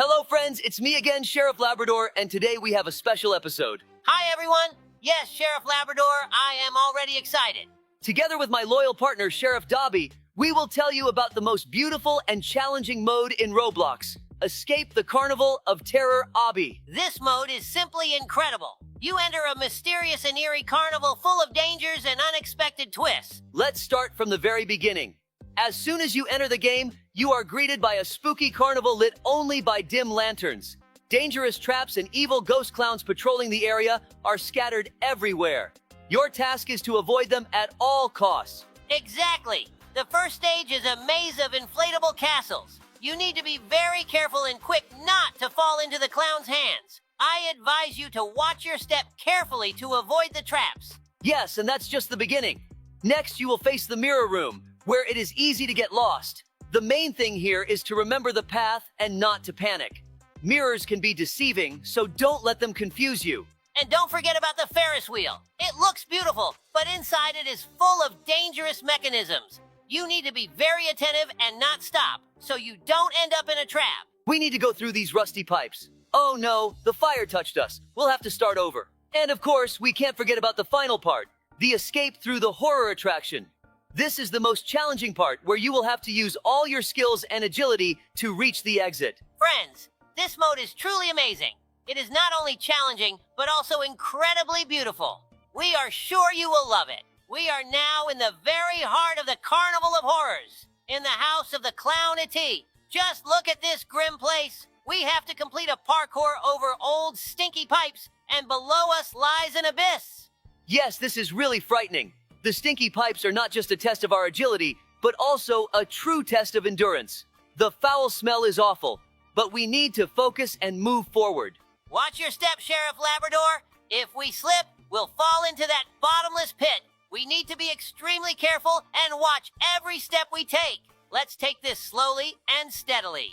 Hello friends, it's me again, Sheriff Labrador, and today we have a special episode. Hi everyone! Yes, Sheriff Labrador, I am already excited. Together with my loyal partner, Sheriff Dobie, we will tell you about the most beautiful and challenging mode in Roblox. Escape the Carnival of Terror Obby. This mode is simply incredible. You enter a mysterious and eerie carnival full of dangers and unexpected twists. Let's start from the very beginning. As soon as you enter the game, you are greeted by a spooky carnival lit only by dim lanterns. Dangerous traps and evil ghost clowns patrolling the area are scattered everywhere. Your task is to avoid them at all costs. Exactly. The first stage is a maze of inflatable castles. You need to be very careful and quick not to fall into the clown's hands. I advise you to watch your step carefully to avoid the traps. Yes, and that's just the beginning. Next, you will face the mirror room, where it is easy to get lost. The main thing here is to remember the path and not to panic. Mirrors can be deceiving, so don't let them confuse you. And don't forget about the Ferris wheel. It looks beautiful, but inside it is full of dangerous mechanisms. You need to be very attentive and not stop, so you don't end up in a trap. We need to go through these rusty pipes. Oh no, the fire touched us. We'll have to start over. And of course, we can't forget about the final part, the escape through the horror attraction. This is the most challenging part, where you will have to use all your skills and agility to reach the exit. Friends, this mode is truly amazing. It is not only challenging, but also incredibly beautiful. We are sure you will love it. We are now in the very heart of the Carnival of Horrors, in the house of the Clownity. Just look at this grim place. We have to complete a parkour over old stinky pipes, and below us lies an abyss. Yes, this is really frightening. The stinky pipes are not just a test of our agility, but also a true test of endurance. The foul smell is awful, but we need to focus and move forward. Watch your step, Sheriff Labrador. If we slip, we'll fall into that bottomless pit. We need to be extremely careful and watch every step we take. Let's take this slowly and steadily.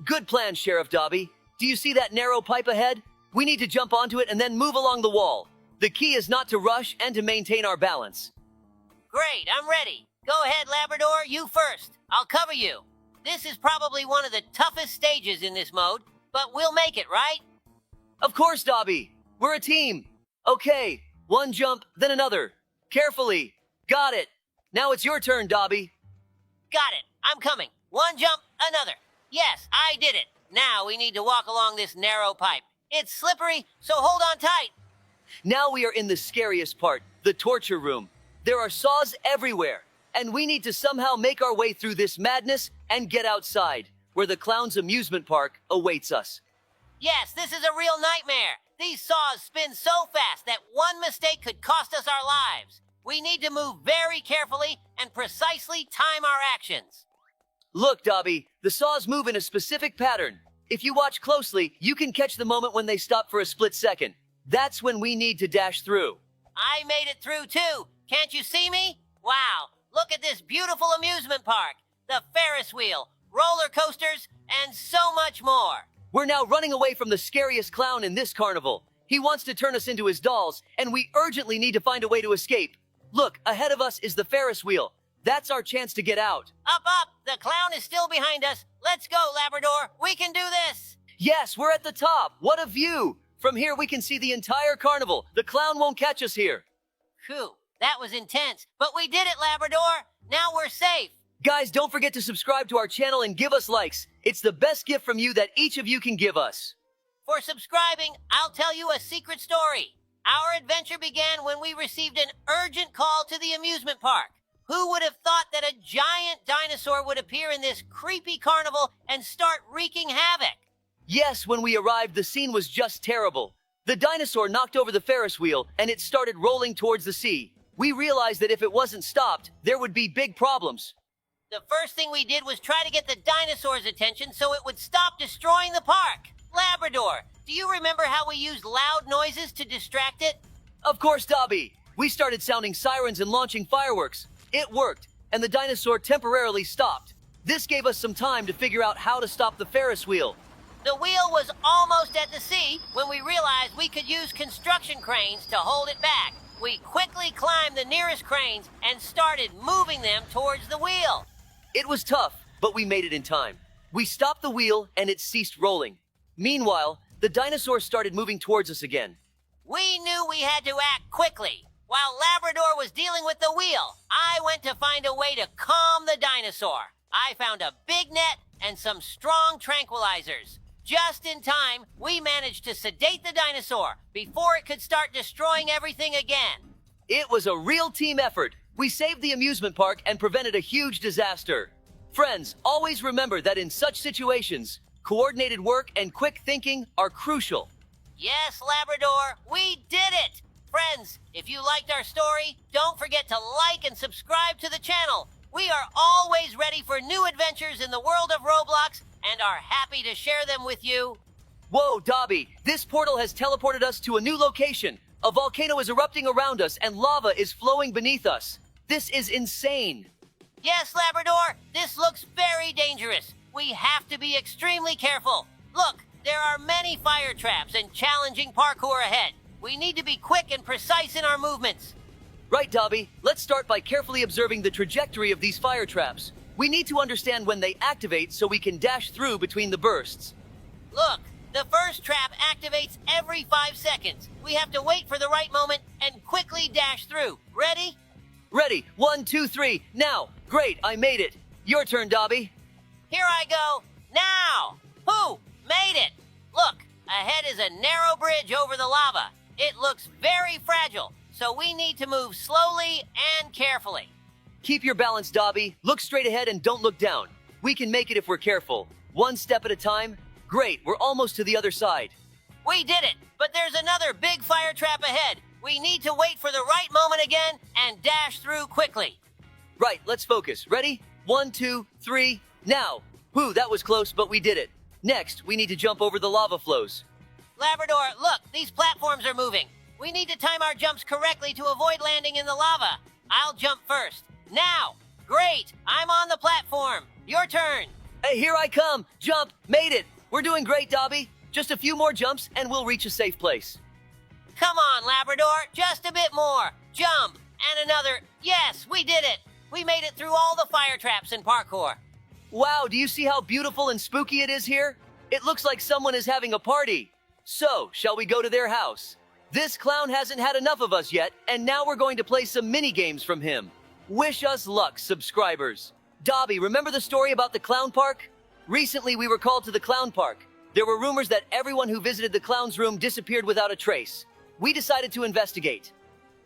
Good plan, Sheriff Dobie. Do you see that narrow pipe ahead? We need to jump onto it and then move along the wall. The key is not to rush and to maintain our balance. Great, I'm ready. Go ahead, Labrador, you first. I'll cover you. This is probably one of the toughest stages in this mode, but we'll make it, right? Of course, Dobie. We're a team. Okay, one jump, then another. Carefully. Got it. Now it's your turn, Dobie. Got it. I'm coming. One jump, another. Yes, I did it. Now we need to walk along this narrow pipe. It's slippery, so hold on tight. Now we are in the scariest part, the torture room. There are saws everywhere, and we need to somehow make our way through this madness and get outside, where the clown's amusement park awaits us. Yes, this is a real nightmare. These saws spin so fast that one mistake could cost us our lives. We need to move very carefully and precisely time our actions. Look, Dobie, the saws move in a specific pattern. If you watch closely, you can catch the moment when they stop for a split second. That's when we need to dash through. I made it through too. Can't you see me? Wow, look at this beautiful amusement park. The Ferris wheel, roller coasters, and so much more. We're now running away from the scariest clown in this carnival. He wants to turn us into his dolls, and we urgently need to find a way to escape. Look, ahead of us is the Ferris wheel. That's our chance to get out. Up, up! The clown is still behind us. Let's go, Labrador. We can do this. Yes, we're at the top. What a view! From here we can see the entire carnival. The clown won't catch us here. Phew, that was intense. But we did it, Labrador. Now we're safe. Guys, don't forget to subscribe to our channel and give us likes. It's the best gift from you that each of you can give us. For subscribing, I'll tell you a secret story. Our adventure began when we received an urgent call to the amusement park. Who would have thought that a giant dinosaur would appear in this creepy carnival and start wreaking havoc? Yes, when we arrived, the scene was just terrible. The dinosaur knocked over the Ferris wheel, and it started rolling towards the sea. We realized that if it wasn't stopped, there would be big problems. The first thing we did was try to get the dinosaur's attention so it would stop destroying the park. Labrador, do you remember how we used loud noises to distract it? Of course, Dobie. We started sounding sirens and launching fireworks. It worked, and the dinosaur temporarily stopped. This gave us some time to figure out how to stop the Ferris wheel. The wheel was almost at the sea when we realized we could use construction cranes to hold it back. We quickly climbed the nearest cranes and started moving them towards the wheel. It was tough, but we made it in time. We stopped the wheel and it ceased rolling. Meanwhile, the dinosaur started moving towards us again. We knew we had to act quickly. While Labrador was dealing with the wheel, I went to find a way to calm the dinosaur. I found a big net and some strong tranquilizers. Just in time, we managed to sedate the dinosaur before it could start destroying everything again. It was a real team effort. We saved the amusement park and prevented a huge disaster. Friends, always remember that in such situations, coordinated work and quick thinking are crucial. Yes, Labrador, we did it! Friends, if you liked our story, don't forget to like and subscribe to the channel. We are always ready for new adventures in the world of Roblox and are happy to share them with you. Whoa, Dobie, this portal has teleported us to a new location. A volcano is erupting around us and lava is flowing beneath us. This is insane. Yes, Labrador, this looks very dangerous. We have to be extremely careful. Look, there are many fire traps and challenging parkour ahead. We need to be quick and precise in our movements. Right, Dobie. Let's start by carefully observing the trajectory of these fire traps. We need to understand when they activate so we can dash through between the bursts. Look, the first trap activates every 5 seconds. We have to wait for the right moment and quickly dash through. Ready? Ready. 1, 2, 3. Now. Great, I made it. Your turn, Dobie. Here I go. Now! Who made it? Look, ahead is a narrow bridge over the lava. It looks very fragile, so we need to move slowly and carefully. Keep your balance, Dobie. Look straight ahead and don't look down. We can make it if we're careful. One step at a time. Great, we're almost to the other side. We did it, but there's another big fire trap ahead. We need to wait for the right moment again and dash through quickly. Right, let's focus. Ready? 1, 2, 3. Now. Whew, that was close, but we did it. Next, we need to jump over the lava flows. Labrador, look, these platforms are moving. We need to time our jumps correctly to avoid landing in the lava. I'll jump first. Now! Great! I'm on the platform. Your turn. Hey, here I come. Jump. Made it. We're doing great, Dobie. Just a few more jumps and we'll reach a safe place. Come on, Labrador. Just a bit more. Jump. And another. Yes, we did it. We made it through all the fire traps and parkour. Wow, do you see how beautiful and spooky it is here? It looks like someone is having a party. So, shall we go to their house? This clown hasn't had enough of us yet, and now we're going to play some mini games from him. Wish us luck, subscribers. Dobie, remember the story about the clown park? Recently, we were called to the clown park. There were rumors that everyone who visited the clown's room disappeared without a trace. We decided to investigate.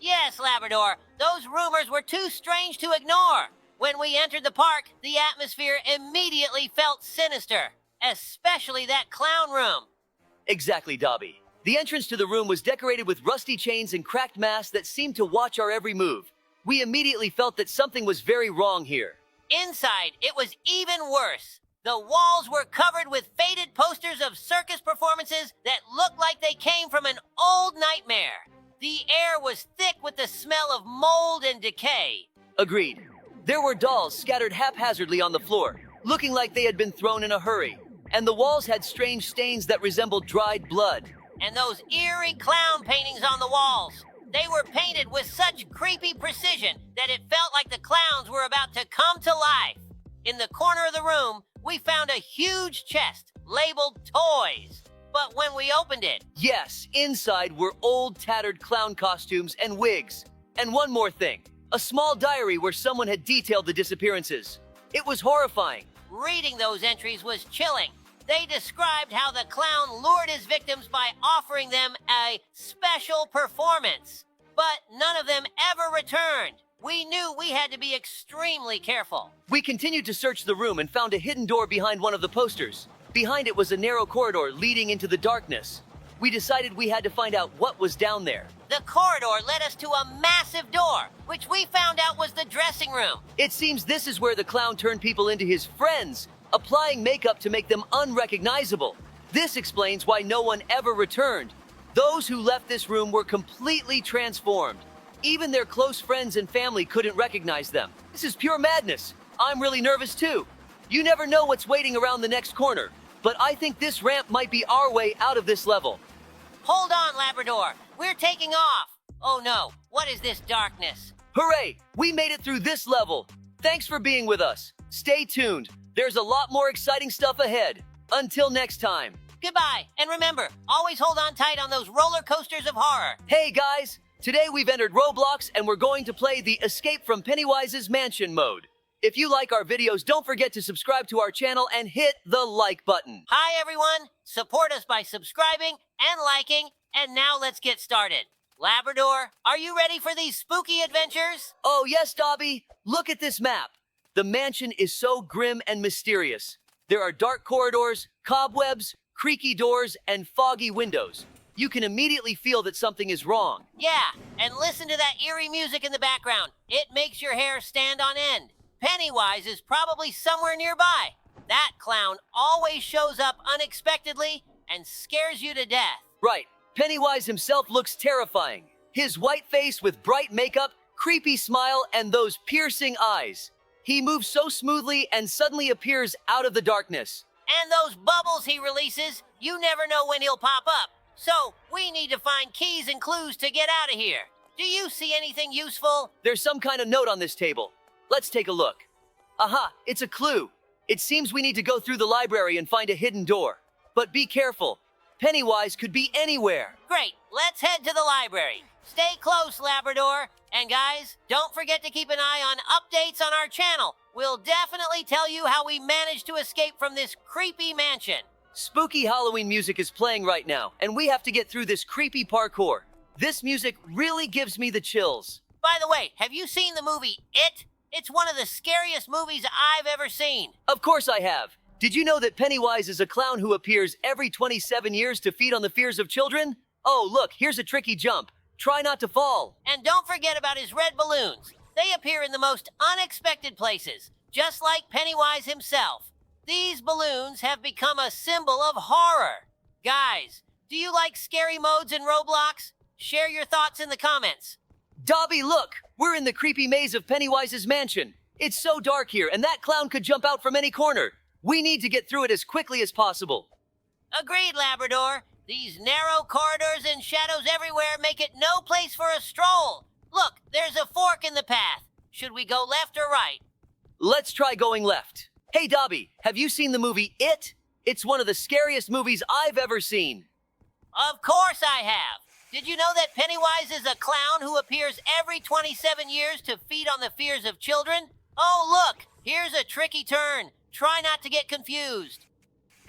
Yes, Labrador. Those rumors were too strange to ignore. When we entered the park, the atmosphere immediately felt sinister, especially that clown room. Exactly, Dobie. The entrance to the room was decorated with rusty chains and cracked masks that seemed to watch our every move. We immediately felt that something was very wrong here. Inside, it was even worse. The walls were covered with faded posters of circus performances that looked like they came from an old nightmare. The air was thick with the smell of mold and decay. Agreed. There were dolls scattered haphazardly on the floor, looking like they had been thrown in a hurry. And the walls had strange stains that resembled dried blood. And those eerie clown paintings on the walls. They were painted with such creepy precision that it felt like the clowns were about to come to life. In the corner of the room, we found a huge chest labeled toys. But when we opened it... Yes, inside were old tattered clown costumes and wigs. And one more thing, a small diary where someone had detailed the disappearances. It was horrifying. Reading those entries was chilling. They described how the clown lured his victims by offering them a special performance. But none of them ever returned. We knew we had to be extremely careful. We continued to search the room and found a hidden door behind one of the posters. Behind it was a narrow corridor leading into the darkness. We decided we had to find out what was down there. The corridor led us to a massive door, which we found out was the dressing room. It seems this is where the clown turned people into his friends, applying makeup to make them unrecognizable. This explains why no one ever returned. Those who left this room were completely transformed. Even their close friends and family couldn't recognize them. This is pure madness. I'm really nervous too. You never know what's waiting around the next corner, but I think this ramp might be our way out of this level. Hold on, Labrador. We're taking off. Oh no, what is this darkness? Hooray! We made it through this level. Thanks for being with us. Stay tuned. There's a lot more exciting stuff ahead. Until next time. Goodbye, and remember, always hold on tight on those roller coasters of horror. Hey guys, today we've entered Roblox and we're going to play the Escape from Pennywise's Mansion mode. If you like our videos, don't forget to subscribe to our channel and hit the like button. Hi everyone, support us by subscribing and liking, and now let's get started. Labrador, are you ready for these spooky adventures? Oh yes, Dobie, look at this map. The mansion is so grim and mysterious. There are dark corridors, cobwebs, creaky doors, and foggy windows. You can immediately feel that something is wrong. Yeah, and listen to that eerie music in the background. It makes your hair stand on end. Pennywise is probably somewhere nearby. That clown always shows up unexpectedly and scares you to death. Right, Pennywise himself looks terrifying. His white face with bright makeup, creepy smile, and those piercing eyes. He moves so smoothly and suddenly appears out of the darkness. And those bubbles he releases, you never know when he'll pop up. So, we need to find keys and clues to get out of here. Do you see anything useful? There's some kind of note on this table. Let's take a look. Aha, it's a clue. It seems we need to go through the library and find a hidden door. But be careful. Pennywise could be anywhere. Great, let's head to the library. Stay close, Labrador. And guys, don't forget to keep an eye on updates on our channel. We'll definitely tell you how we managed to escape from this creepy mansion. Spooky Halloween music is playing right now, and we have to get through this creepy parkour. This music really gives me the chills. By the way, have you seen the movie It? It's one of the scariest movies I've ever seen. Of course I have. Did you know that Pennywise is a clown who appears every 27 years to feed on the fears of children? Oh, look, here's a tricky jump. Try not to fall. And don't forget about his red balloons. They appear in the most unexpected places, just like Pennywise himself. These balloons have become a symbol of horror. Guys, do you like scary modes in Roblox? Share your thoughts in the comments. Dobie, look! We're in the creepy maze of Pennywise's mansion. It's so dark here, and that clown could jump out from any corner. We need to get through it as quickly as possible. Agreed, Labrador. These narrow corridors and shadows everywhere make it no place for a stroll. Look, there's a fork in the path. Should we go left or right? Let's try going left. Hey, Dobie, have you seen the movie It? It's one of the scariest movies I've ever seen. Of course I have. Did you know that Pennywise is a clown who appears every 27 years to feed on the fears of children? Oh, look, here's a tricky turn. Try not to get confused.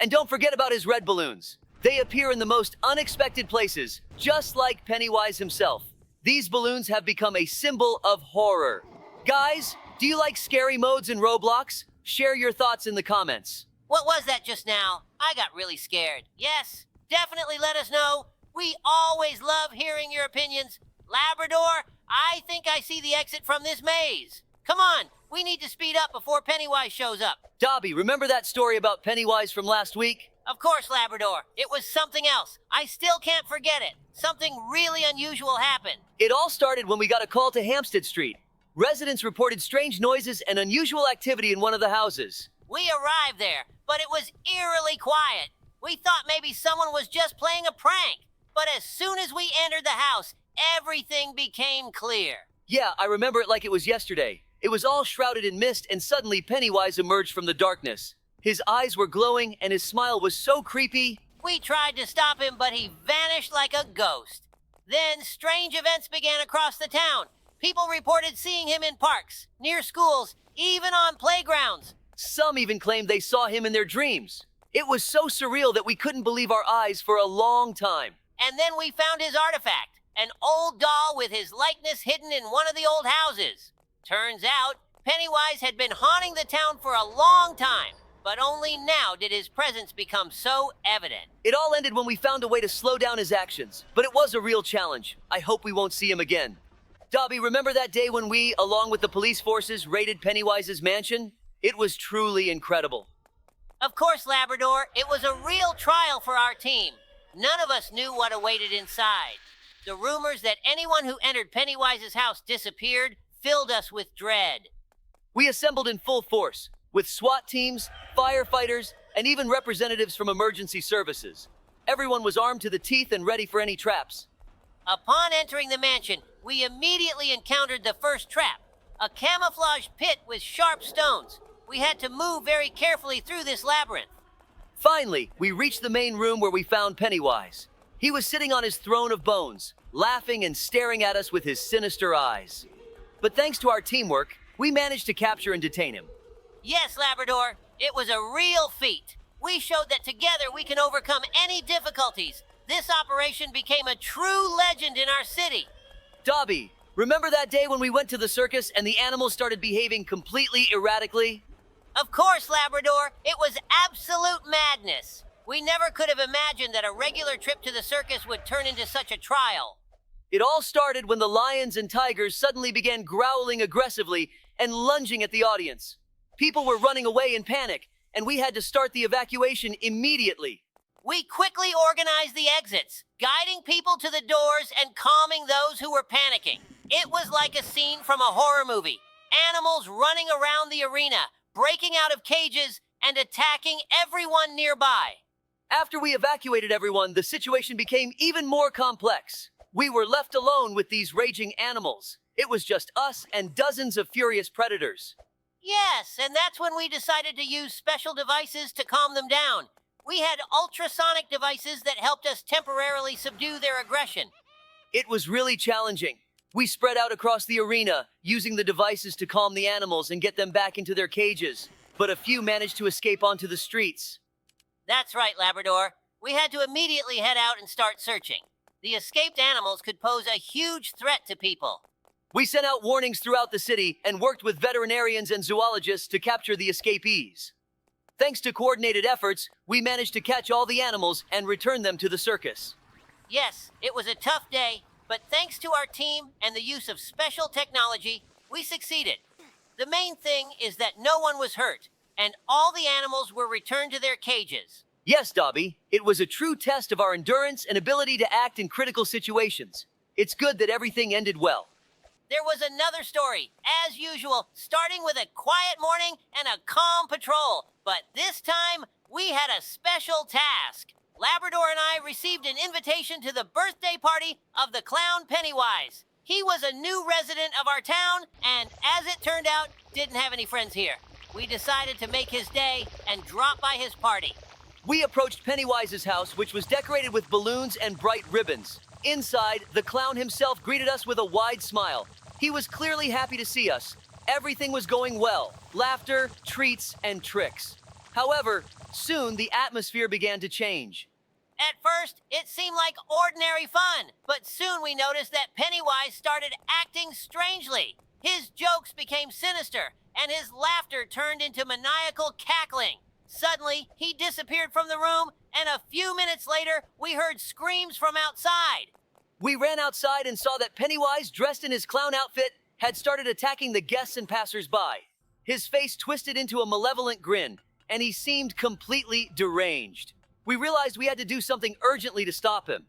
And don't forget about his red balloons. They appear in the most unexpected places, just like Pennywise himself. These balloons have become a symbol of horror. Guys, do you like scary modes in Roblox? Share your thoughts in the comments. What was that just now? I got really scared. Yes, definitely let us know. We always love hearing your opinions. Labrador, I think I see the exit from this maze. Come on, we need to speed up before Pennywise shows up. Dobie, remember that story about Pennywise from last week? Of course, Labrador. It was something else. I still can't forget it. Something really unusual happened. It all started when we got a call to Hampstead Street. Residents reported strange noises and unusual activity in one of the houses. We arrived there, but it was eerily quiet. We thought maybe someone was just playing a prank. But as soon as we entered the house, everything became clear. Yeah, I remember it like it was yesterday. It was all shrouded in mist, and suddenly Pennywise emerged from the darkness. His eyes were glowing, and his smile was so creepy. We tried to stop him, but he vanished like a ghost. Then strange events began across the town. People reported seeing him in parks, near schools, even on playgrounds. Some even claimed they saw him in their dreams. It was so surreal that we couldn't believe our eyes for a long time. And then we found his artifact, an old doll with his likeness hidden in one of the old houses. Turns out, Pennywise had been haunting the town for a long time, but only now did his presence become so evident. It all ended when we found a way to slow down his actions, but it was a real challenge. I hope we won't see him again. Dobie, remember that day when we, along with the police forces, raided Pennywise's mansion? It was truly incredible. Of course, Labrador, it was a real trial for our team. None of us knew what awaited inside. The rumors that anyone who entered Pennywise's house disappeared filled us with dread. We assembled in full force, with SWAT teams, firefighters, and even representatives from emergency services. Everyone was armed to the teeth and ready for any traps. Upon entering the mansion, we immediately encountered the first trap, a camouflage pit with sharp stones. We had to move very carefully through this labyrinth. Finally, we reached the main room where we found Pennywise. He was sitting on his throne of bones, laughing and staring at us with his sinister eyes. But thanks to our teamwork, we managed to capture and detain him. Yes, Labrador, it was a real feat. We showed that together we can overcome any difficulties. This operation became a true legend in our city. Dobie, remember that day when we went to the circus and the animals started behaving completely erratically? Of course, Labrador, it was absolute madness. We never could have imagined that a regular trip to the circus would turn into such a trial. It all started when the lions and tigers suddenly began growling aggressively and lunging at the audience. People were running away in panic, and we had to start the evacuation immediately. We quickly organized the exits, guiding people to the doors and calming those who were panicking. It was like a scene from a horror movie. Animals running around the arena, breaking out of cages, and attacking everyone nearby. After we evacuated everyone, the situation became even more complex. We were left alone with these raging animals. It was just us and dozens of furious predators. Yes, and that's when we decided to use special devices to calm them down. We had ultrasonic devices that helped us temporarily subdue their aggression. It was really challenging. We spread out across the arena, using the devices to calm the animals and get them back into their cages. But a few managed to escape onto the streets. That's right, Labrador. We had to immediately head out and start searching. The escaped animals could pose a huge threat to people. We sent out warnings throughout the city and worked with veterinarians and zoologists to capture the escapees. Thanks to coordinated efforts, we managed to catch all the animals and return them to the circus. Yes, it was a tough day, but thanks to our team and the use of special technology, we succeeded. The main thing is that no one was hurt, and all the animals were returned to their cages. Yes, Dobie, it was a true test of our endurance and ability to act in critical situations. It's good that everything ended well. There was another story, as usual, starting with a quiet morning and a calm patrol. But this time, we had a special task. Labrador and I received an invitation to the birthday party of the clown Pennywise. He was a new resident of our town, and as it turned out, didn't have any friends here. We decided to make his day and drop by his party. We approached Pennywise's house, which was decorated with balloons and bright ribbons. Inside, the clown himself greeted us with a wide smile. He was clearly happy to see us. Everything was going well. Laughter, treats, and tricks. However, soon the atmosphere began to change. At first, it seemed like ordinary fun, but soon we noticed that Pennywise started acting strangely. His jokes became sinister, and his laughter turned into maniacal cackling. Suddenly, he disappeared from the room, and a few minutes later, we heard screams from outside. We ran outside and saw that Pennywise, dressed in his clown outfit, had started attacking the guests and passers-by. His face twisted into a malevolent grin, and he seemed completely deranged. We realized we had to do something urgently to stop him.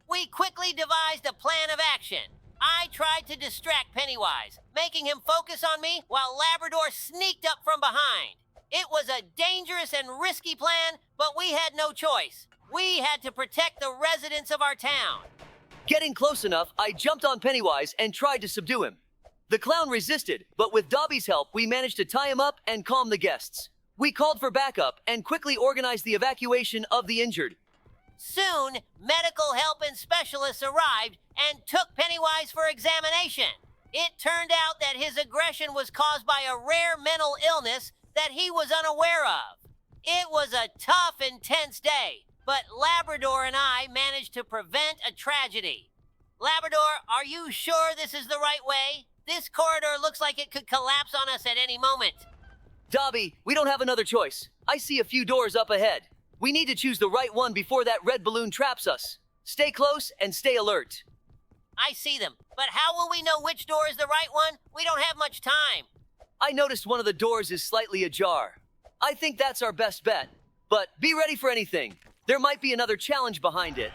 We quickly devised a plan of action. I tried to distract Pennywise, making him focus on me while Labrador sneaked up from behind. It was a dangerous and risky plan, but we had no choice. We had to protect the residents of our town. Getting close enough, I jumped on Pennywise and tried to subdue him. The clown resisted, but with Dobby's help, we managed to tie him up and calm the guests. We called for backup and quickly organized the evacuation of the injured. Soon, medical help and specialists arrived and took Pennywise for examination. It turned out that his aggression was caused by a rare mental illness that he was unaware of. It was a tough, intense day, but Labrador and I managed to prevent a tragedy. Labrador, are you sure this is the right way? This corridor looks like it could collapse on us at any moment. Dobby, we don't have another choice. I see a few doors up ahead. We need to choose the right one before that red balloon traps us. Stay close and stay alert. I see them, but how will we know which door is the right one? We don't have much time. I noticed one of the doors is slightly ajar. I think that's our best bet. But be ready for anything. There might be another challenge behind it.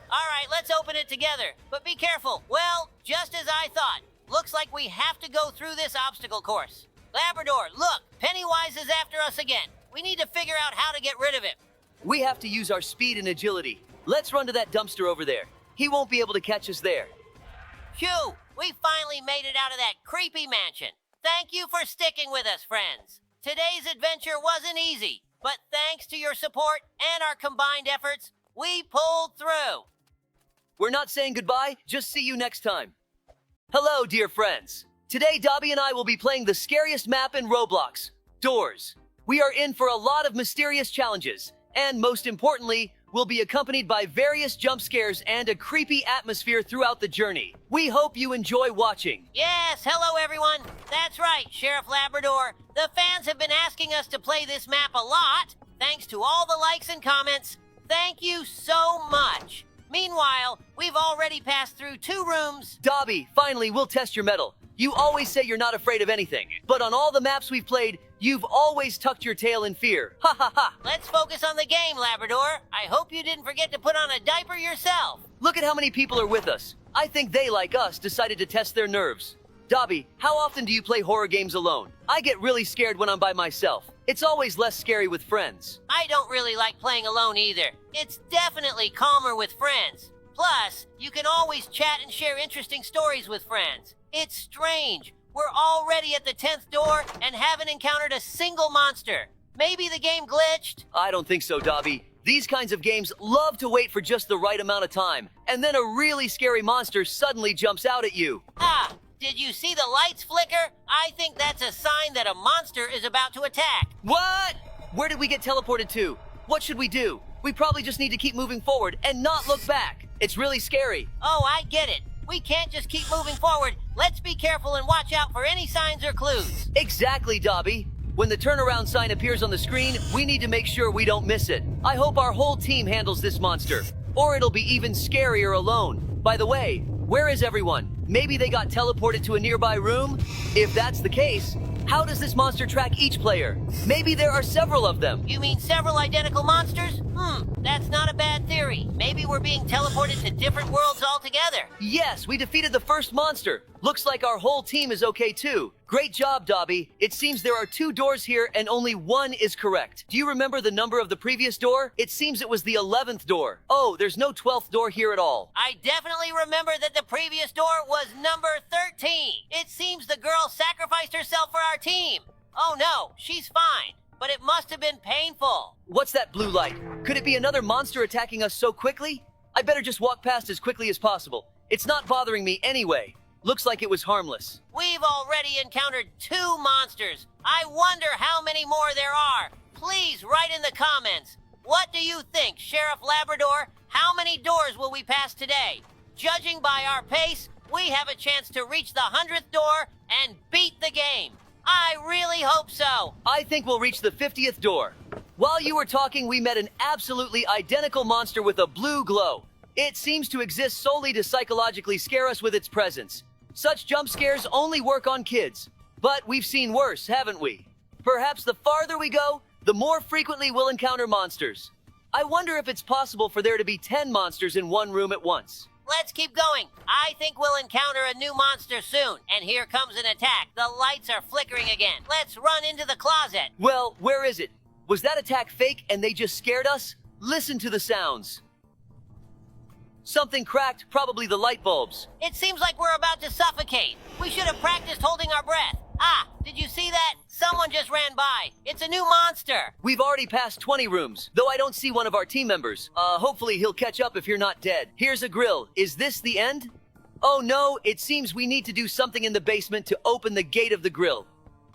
All right, let's open it together. But be careful. Well, just as I thought. Looks like we have to go through this obstacle course. Labrador, look, Pennywise is after us again. We need to figure out how to get rid of him. We have to use our speed and agility. Let's run to that dumpster over there. He won't be able to catch us there. Phew, we finally made it out of that creepy mansion. Thank you for sticking with us, friends. Today's adventure wasn't easy, but thanks to your support and our combined efforts, we pulled through. We're not saying goodbye, just see you next time. Hello, dear friends. Today, Dobby and I will be playing the scariest map in Roblox, Doors. We are in for a lot of mysterious challenges, and most importantly, we'll be accompanied by various jump scares and a creepy atmosphere throughout the journey. We hope you enjoy watching. Yes, hello everyone. That's right, Sheriff Labrador. The fans have been asking us to play this map a lot. Thanks to all the likes and comments. Thank you so much. Meanwhile, we've already passed through 2 rooms. Dobby, finally, we'll test your mettle. You always say you're not afraid of anything, but on all the maps we've played, you've always tucked your tail in fear. Ha ha ha! Let's focus on the game, Labrador. I hope you didn't forget to put on a diaper yourself. Look at how many people are with us. I think they, like us, decided to test their nerves. Dobby, how often do you play horror games alone? I get really scared when I'm by myself. It's always less scary with friends. I don't really like playing alone either. It's definitely calmer with friends. Plus, you can always chat and share interesting stories with friends. It's strange. We're already at the 10th door and haven't encountered a single monster. Maybe the game glitched? I don't think so, Dobby. These kinds of games love to wait for just the right amount of time, and then a really scary monster suddenly jumps out at you. Ah, did you see the lights flicker? I think that's a sign that a monster is about to attack. What? Where did we get teleported to? What should we do? We probably just need to keep moving forward and not look back. It's really scary. Oh, I get it. We can't just keep moving forward. Let's be careful and watch out for any signs or clues. Exactly, Dobby. When the turnaround sign appears on the screen, we need to make sure we don't miss it. I hope our whole team handles this monster, or it'll be even scarier alone. By the way, where is everyone? Maybe they got teleported to a nearby room? If that's the case, how does this monster track each player? Maybe there are several of them. You mean several identical monsters? That's not a bad theory. Maybe we're being teleported to different worlds altogether. Yes, we defeated the first monster. Looks like our whole team is okay too. Great job, Dobby. It seems there are 2 doors here and only 1 is correct. Do you remember the number of the previous door? It seems it was the 11th door. Oh, there's no 12th door here at all. I definitely remember that the previous door was number 13. It seems the girl sacrificed herself for our team. Oh no, she's fine. But it must have been painful. What's that blue light? Could it be another monster attacking us so quickly? I better just walk past as quickly as possible. It's not bothering me anyway. Looks like it was harmless. We've already encountered 2 monsters. I wonder how many more there are. Please write in the comments. What do you think, Sheriff Labrador? How many doors will we pass today? Judging by our pace, we have a chance to reach the 100th door and beat the game. I really hope so. I think we'll reach the 50th door. While you were talking, we met an absolutely identical monster with a blue glow. It seems to exist solely to psychologically scare us with its presence. Such jump scares only work on kids. But we've seen worse, haven't we? Perhaps the farther we go, the more frequently we'll encounter monsters. I wonder if it's possible for there to be 10 monsters in one room at once. Let's keep going. I think we'll encounter a new monster soon. And here comes an attack. The lights are flickering again. Let's run into the closet. Well, where is it? Was that attack fake and they just scared us? Listen to the sounds. Something cracked, probably the light bulbs. It seems like we're about to suffocate. We should have practiced holding our breath. Ah, did you see that? Someone just ran by. It's a new monster. We've already passed 20 rooms, though I don't see one of our team members. Hopefully he'll catch up if you're not dead. Here's a grill. Is this the end? Oh no, it seems we need to do something in the basement to open the gate of the grill.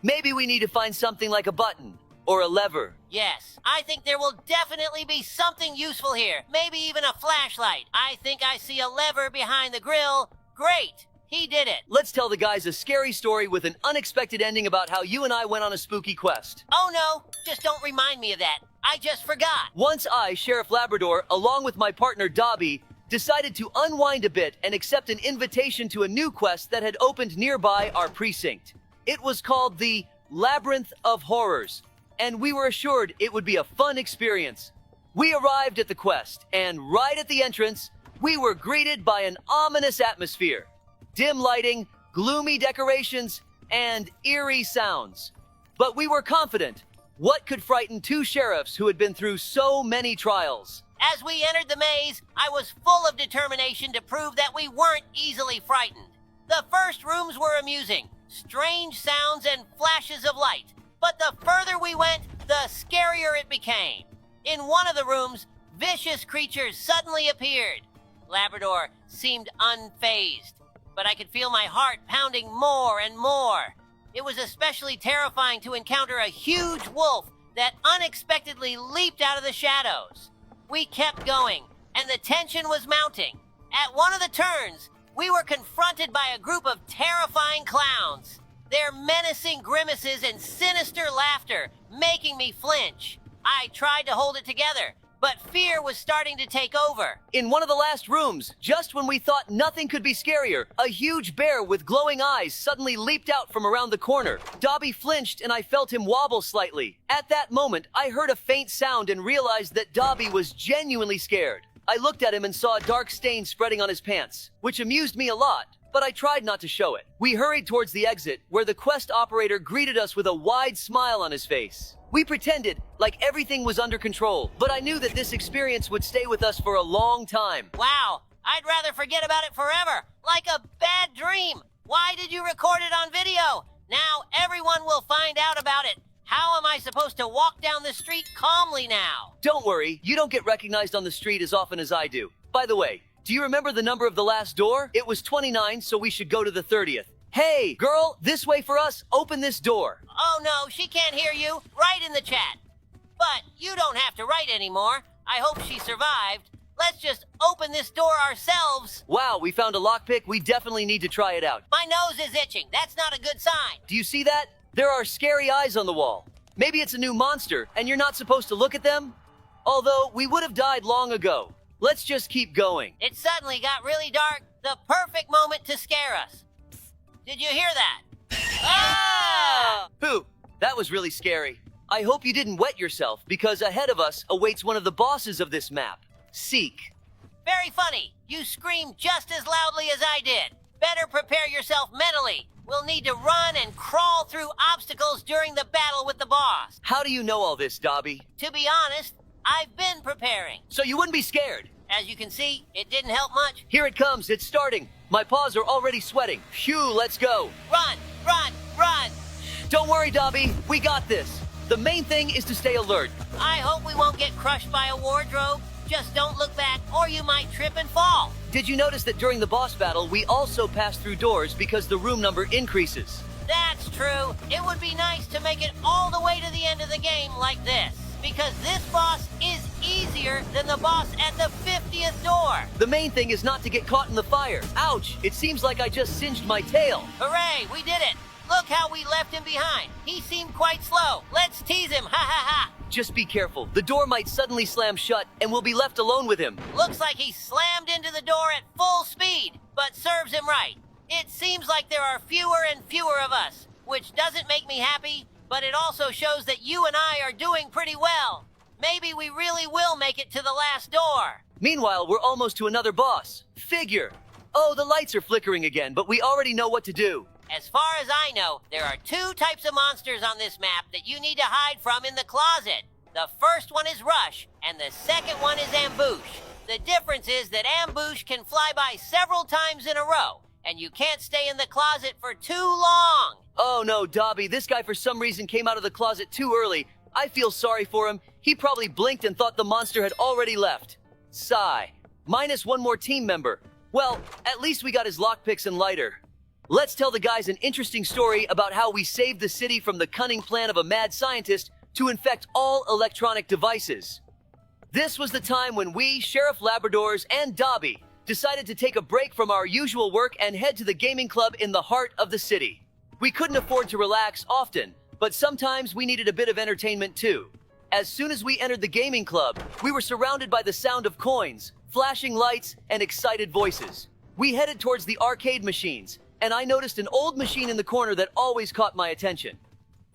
Maybe we need to find something like a button or a lever. Yes, I think there will definitely be something useful here. Maybe even a flashlight. I think I see a lever behind the grill. Great. He did it. Let's tell the guys a scary story with an unexpected ending about how you and I went on a spooky quest. Oh no, just don't remind me of that. I just forgot. Once I, Sheriff Labrador, along with my partner Dobby, decided to unwind a bit and accept an invitation to a new quest that had opened nearby our precinct. It was called the Labyrinth of Horrors, and we were assured it would be a fun experience. We arrived at the quest, and right at the entrance, we were greeted by an ominous atmosphere. Dim lighting, gloomy decorations, and eerie sounds. But we were confident. What could frighten 2 sheriffs who had been through so many trials? As we entered the maze, I was full of determination to prove that we weren't easily frightened. The first rooms were amusing. Strange sounds and flashes of light. but the further we went, the scarier it became. In one of the rooms, vicious creatures suddenly appeared. Labrador seemed unfazed, but I could feel my heart pounding more and more. It was especially terrifying to encounter a huge wolf that unexpectedly leaped out of the shadows. We kept going, and the tension was mounting. At one of the turns, we were confronted by a group of terrifying clowns, their menacing grimaces and sinister laughter making me flinch. I tried to hold it together, but fear was starting to take over. In one of the last rooms, just when we thought nothing could be scarier, a huge bear with glowing eyes suddenly leaped out from around the corner. Dobie flinched and I felt him wobble slightly. At that moment, I heard a faint sound and realized that Dobie was genuinely scared. I looked at him and saw a dark stain spreading on his pants, which amused me a lot, but I tried not to show it. We hurried towards the exit, where the quest operator greeted us with a wide smile on his face. We pretended like everything was under control, but I knew that this experience would stay with us for a long time. Wow, I'd rather forget about it forever, like a bad dream. Why did you record it on video? Now everyone will find out about it. How am I supposed to walk down the street calmly now? Don't worry, you don't get recognized on the street as often as I do. By the way, do you remember the number of the last door? It was 29, so we should go to the 30th. Hey, girl, this way for us. Open this door. Oh no, she can't hear you. Write in the chat. But you don't have to write anymore. I hope she survived. Let's just open this door ourselves. Wow, we found a lockpick. We definitely need to try it out. My nose is itching. That's not a good sign. Do you see that? There are scary eyes on the wall. Maybe it's a new monster, and you're not supposed to look at them? Although, we would have died long ago. Let's just keep going. It suddenly got really dark. The perfect moment to scare us. Did you hear that? Ah! Pooh, that was really scary. I hope you didn't wet yourself, because ahead of us awaits one of the bosses of this map. Seek. Very funny. You screamed just as loudly as I did. Better prepare yourself mentally. We'll need to run and crawl through obstacles during the battle with the boss. How do you know all this, Dobie? To be honest, I've been preparing. So you wouldn't be scared? As you can see, it didn't help much. Here it comes. It's starting. My paws are already sweating. Phew, let's go. Run, run, run. Don't worry, Dobie. We got this. The main thing is to stay alert. I hope we won't get crushed by a wardrobe. Just don't look back or you might trip and fall. Did you notice that during the boss battle, we also pass through doors because the room number increases? That's true. It would be nice to make it all the way to the end of the game like this, because this boss is easier than the boss at the 50th door. The main thing is not to get caught in the fire. Ouch! It seems like I just singed my tail. Hooray, we did it. Look how we left him behind. He seemed quite slow. Let's tease him, ha ha ha. Just be careful. The door might suddenly slam shut and we'll be left alone with him. Looks like he slammed into the door at full speed, but serves him right. It seems like there are fewer and fewer of us, which doesn't make me happy, but it also shows that you and I are doing pretty well. Maybe we really will make it to the last door. Meanwhile, we're almost to another boss. Figure. Oh, the lights are flickering again, but we already know what to do. As far as I know, there are 2 types of monsters on this map that you need to hide from in the closet. The first one is Rush, and the second one is Ambush. The difference is that Ambush can fly by several times in a row, and you can't stay in the closet for too long. Oh no, Dobie, this guy for some reason came out of the closet too early. I feel sorry for him. He probably blinked and thought the monster had already left. Sigh. Minus one more team member. Well, at least we got his lockpicks and lighter. Let's tell the guys an interesting story about how we saved the city from the cunning plan of a mad scientist to infect all electronic devices. This was the time when we, Sheriff Labradors, and Dobie decided to take a break from our usual work and head to the gaming club in the heart of the city. We couldn't afford to relax often, but sometimes we needed a bit of entertainment too. As soon as we entered the gaming club, we were surrounded by the sound of coins, flashing lights, and excited voices. We headed towards the arcade machines, and I noticed an old machine in the corner that always caught my attention.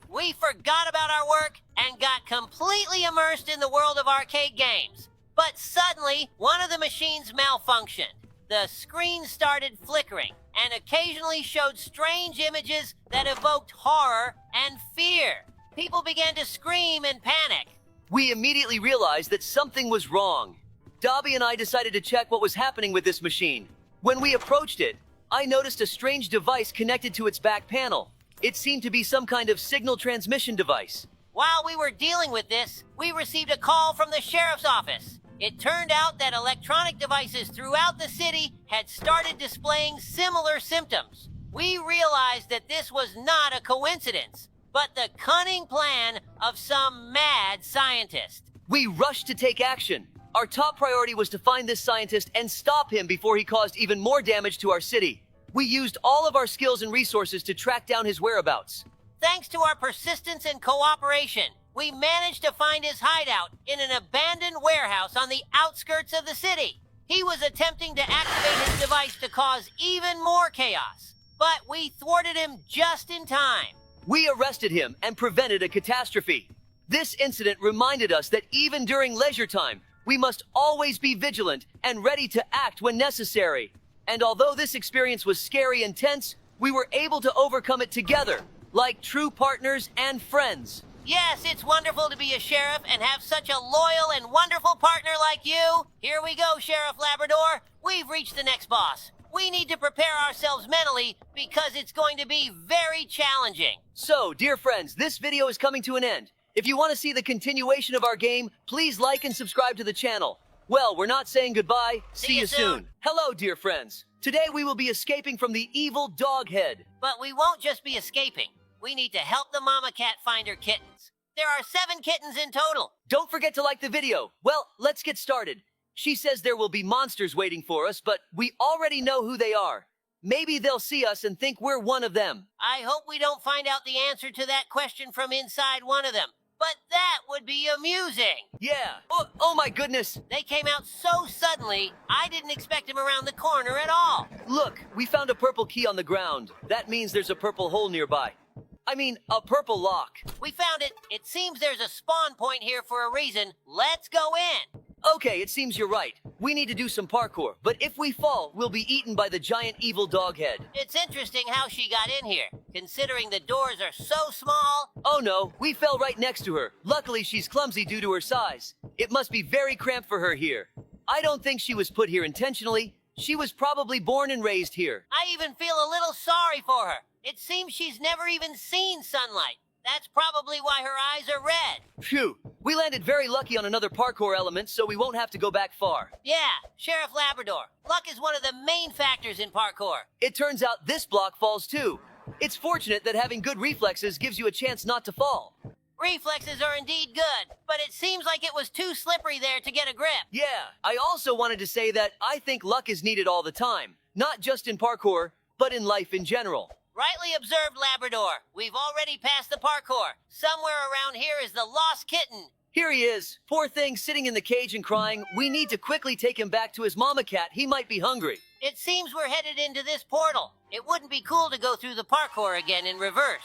We forgot about our work and got completely immersed in the world of arcade games. But suddenly, one of the machines malfunctioned. The screen started flickering and occasionally showed strange images that evoked horror and fear. People began to scream and panic. We immediately realized that something was wrong. Dobie and I decided to check what was happening with this machine. When we approached it, I noticed a strange device connected to its back panel. It seemed to be some kind of signal transmission device. While we were dealing with this, we received a call from the sheriff's office. It turned out that electronic devices throughout the city had started displaying similar symptoms. We realized that this was not a coincidence, but the cunning plan of some mad scientist. We rushed to take action. Our top priority was to find this scientist and stop him before he caused even more damage to our city. We used all of our skills and resources to track down his whereabouts. Thanks to our persistence and cooperation, we managed to find his hideout in an abandoned warehouse on the outskirts of the city. He was attempting to activate his device to cause even more chaos, but we thwarted him just in time. We arrested him and prevented a catastrophe. This incident reminded us that even during leisure time, we must always be vigilant and ready to act when necessary. And although this experience was scary and tense, we were able to overcome it together, like true partners and friends. Yes, it's wonderful to be a sheriff and have such a loyal and wonderful partner like you. Here we go, Sheriff Labrador. We've reached the next boss. We need to prepare ourselves mentally because it's going to be very challenging. So, dear friends, this video is coming to an end. If you want to see the continuation of our game, please like and subscribe to the channel. Well, we're not saying goodbye. See you soon. Hello, dear friends. Today we will be escaping from the evil dog head. But we won't just be escaping. We need to help the mama cat find her kittens. There are 7 kittens in total. Don't forget to like the video. Well, let's get started. She says there will be monsters waiting for us, but we already know who they are. Maybe they'll see us and think we're one of them. I hope we don't find out the answer to that question from inside one of them. But that would be amusing. Yeah. Oh my goodness. They came out so suddenly, I didn't expect them around the corner at all. Look, we found a purple key on the ground. That means there's a purple hole nearby. I mean, a purple lock. We found it. It seems there's a spawn point here for a reason. Let's go in. Okay, it seems you're right. We need to do some parkour, but if we fall, we'll be eaten by the giant evil dog head. It's interesting how she got in here, considering the doors are so small. Oh no, we fell right next to her. Luckily, she's clumsy due to her size. It must be very cramped for her here. I don't think she was put here intentionally. She was probably born and raised here. I even feel a little sorry for her. It seems she's never even seen sunlight. That's probably why her eyes are red. Phew, we landed very lucky on another parkour element, so we won't have to go back far. Yeah, Sheriff Labrador. Luck is one of the main factors in parkour. It turns out this block falls too. It's fortunate that having good reflexes gives you a chance not to fall. Reflexes are indeed good, but it seems like it was too slippery there to get a grip. Yeah, I also wanted to say that I think luck is needed all the time. Not just in parkour, but in life in general. Rightly observed, Labrador. We've already passed the parkour. Somewhere around here is the lost kitten. Here he is. Poor thing, sitting in the cage and crying. We need to quickly take him back to his mama cat. He might be hungry. It seems we're headed into this portal. It wouldn't be cool to go through the parkour again in reverse.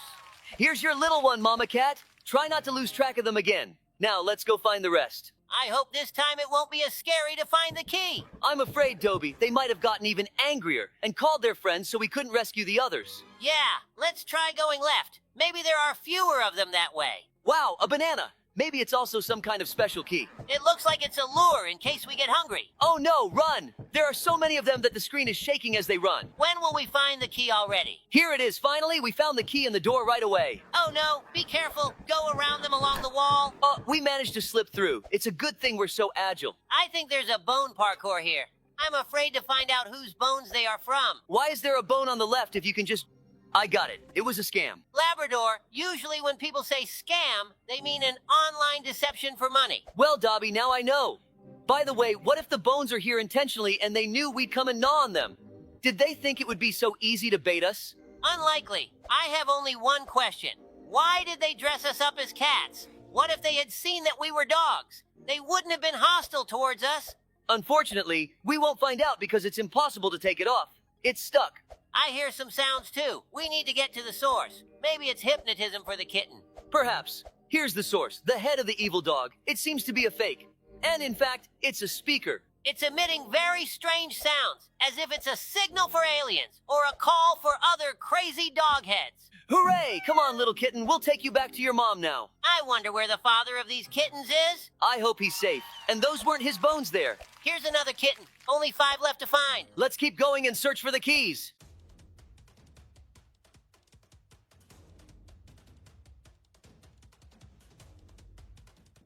Here's your little one, mama cat. Try not to lose track of them again. Now, let's go find the rest. I hope this time it won't be as scary to find the key. I'm afraid, Dobie, they might have gotten even angrier and called their friends so we couldn't rescue the others. Yeah, let's try going left. Maybe there are fewer of them that way. Wow, a banana. Maybe it's also some kind of special key. It looks like it's a lure in case we get hungry. Oh no, run! There are so many of them that the screen is shaking as they run. When will we find the key already? Here it is, finally. We found the key in the door right away. Oh no, be careful. Go around them along the wall. We managed to slip through. It's a good thing we're so agile. I think there's a bone parkour here. I'm afraid to find out whose bones they are from. Why is there a bone on the left if you can just... I got it. It was a scam. Labrador, usually when people say scam, they mean an online deception for money. Well, Dobie, now I know. By the way, what if the bones are here intentionally and they knew we'd come and gnaw on them? Did they think it would be so easy to bait us? Unlikely. I have only one question. Why did they dress us up as cats? What if they had seen that we were dogs? They wouldn't have been hostile towards us. Unfortunately, we won't find out because it's impossible to take it off. It's stuck. I hear some sounds too. We need to get to the source. Maybe it's hypnotism for the kitten. Perhaps. Here's the source, the head of the evil dog. It seems to be a fake. And in fact, it's a speaker. It's emitting very strange sounds, as if it's a signal for aliens or a call for other crazy dog heads. Hooray! Come on, little kitten. We'll take you back to your mom now. I wonder where the father of these kittens is. I hope he's safe. And those weren't his bones there. Here's another kitten. Only 5 left to find. Let's keep going and search for the keys.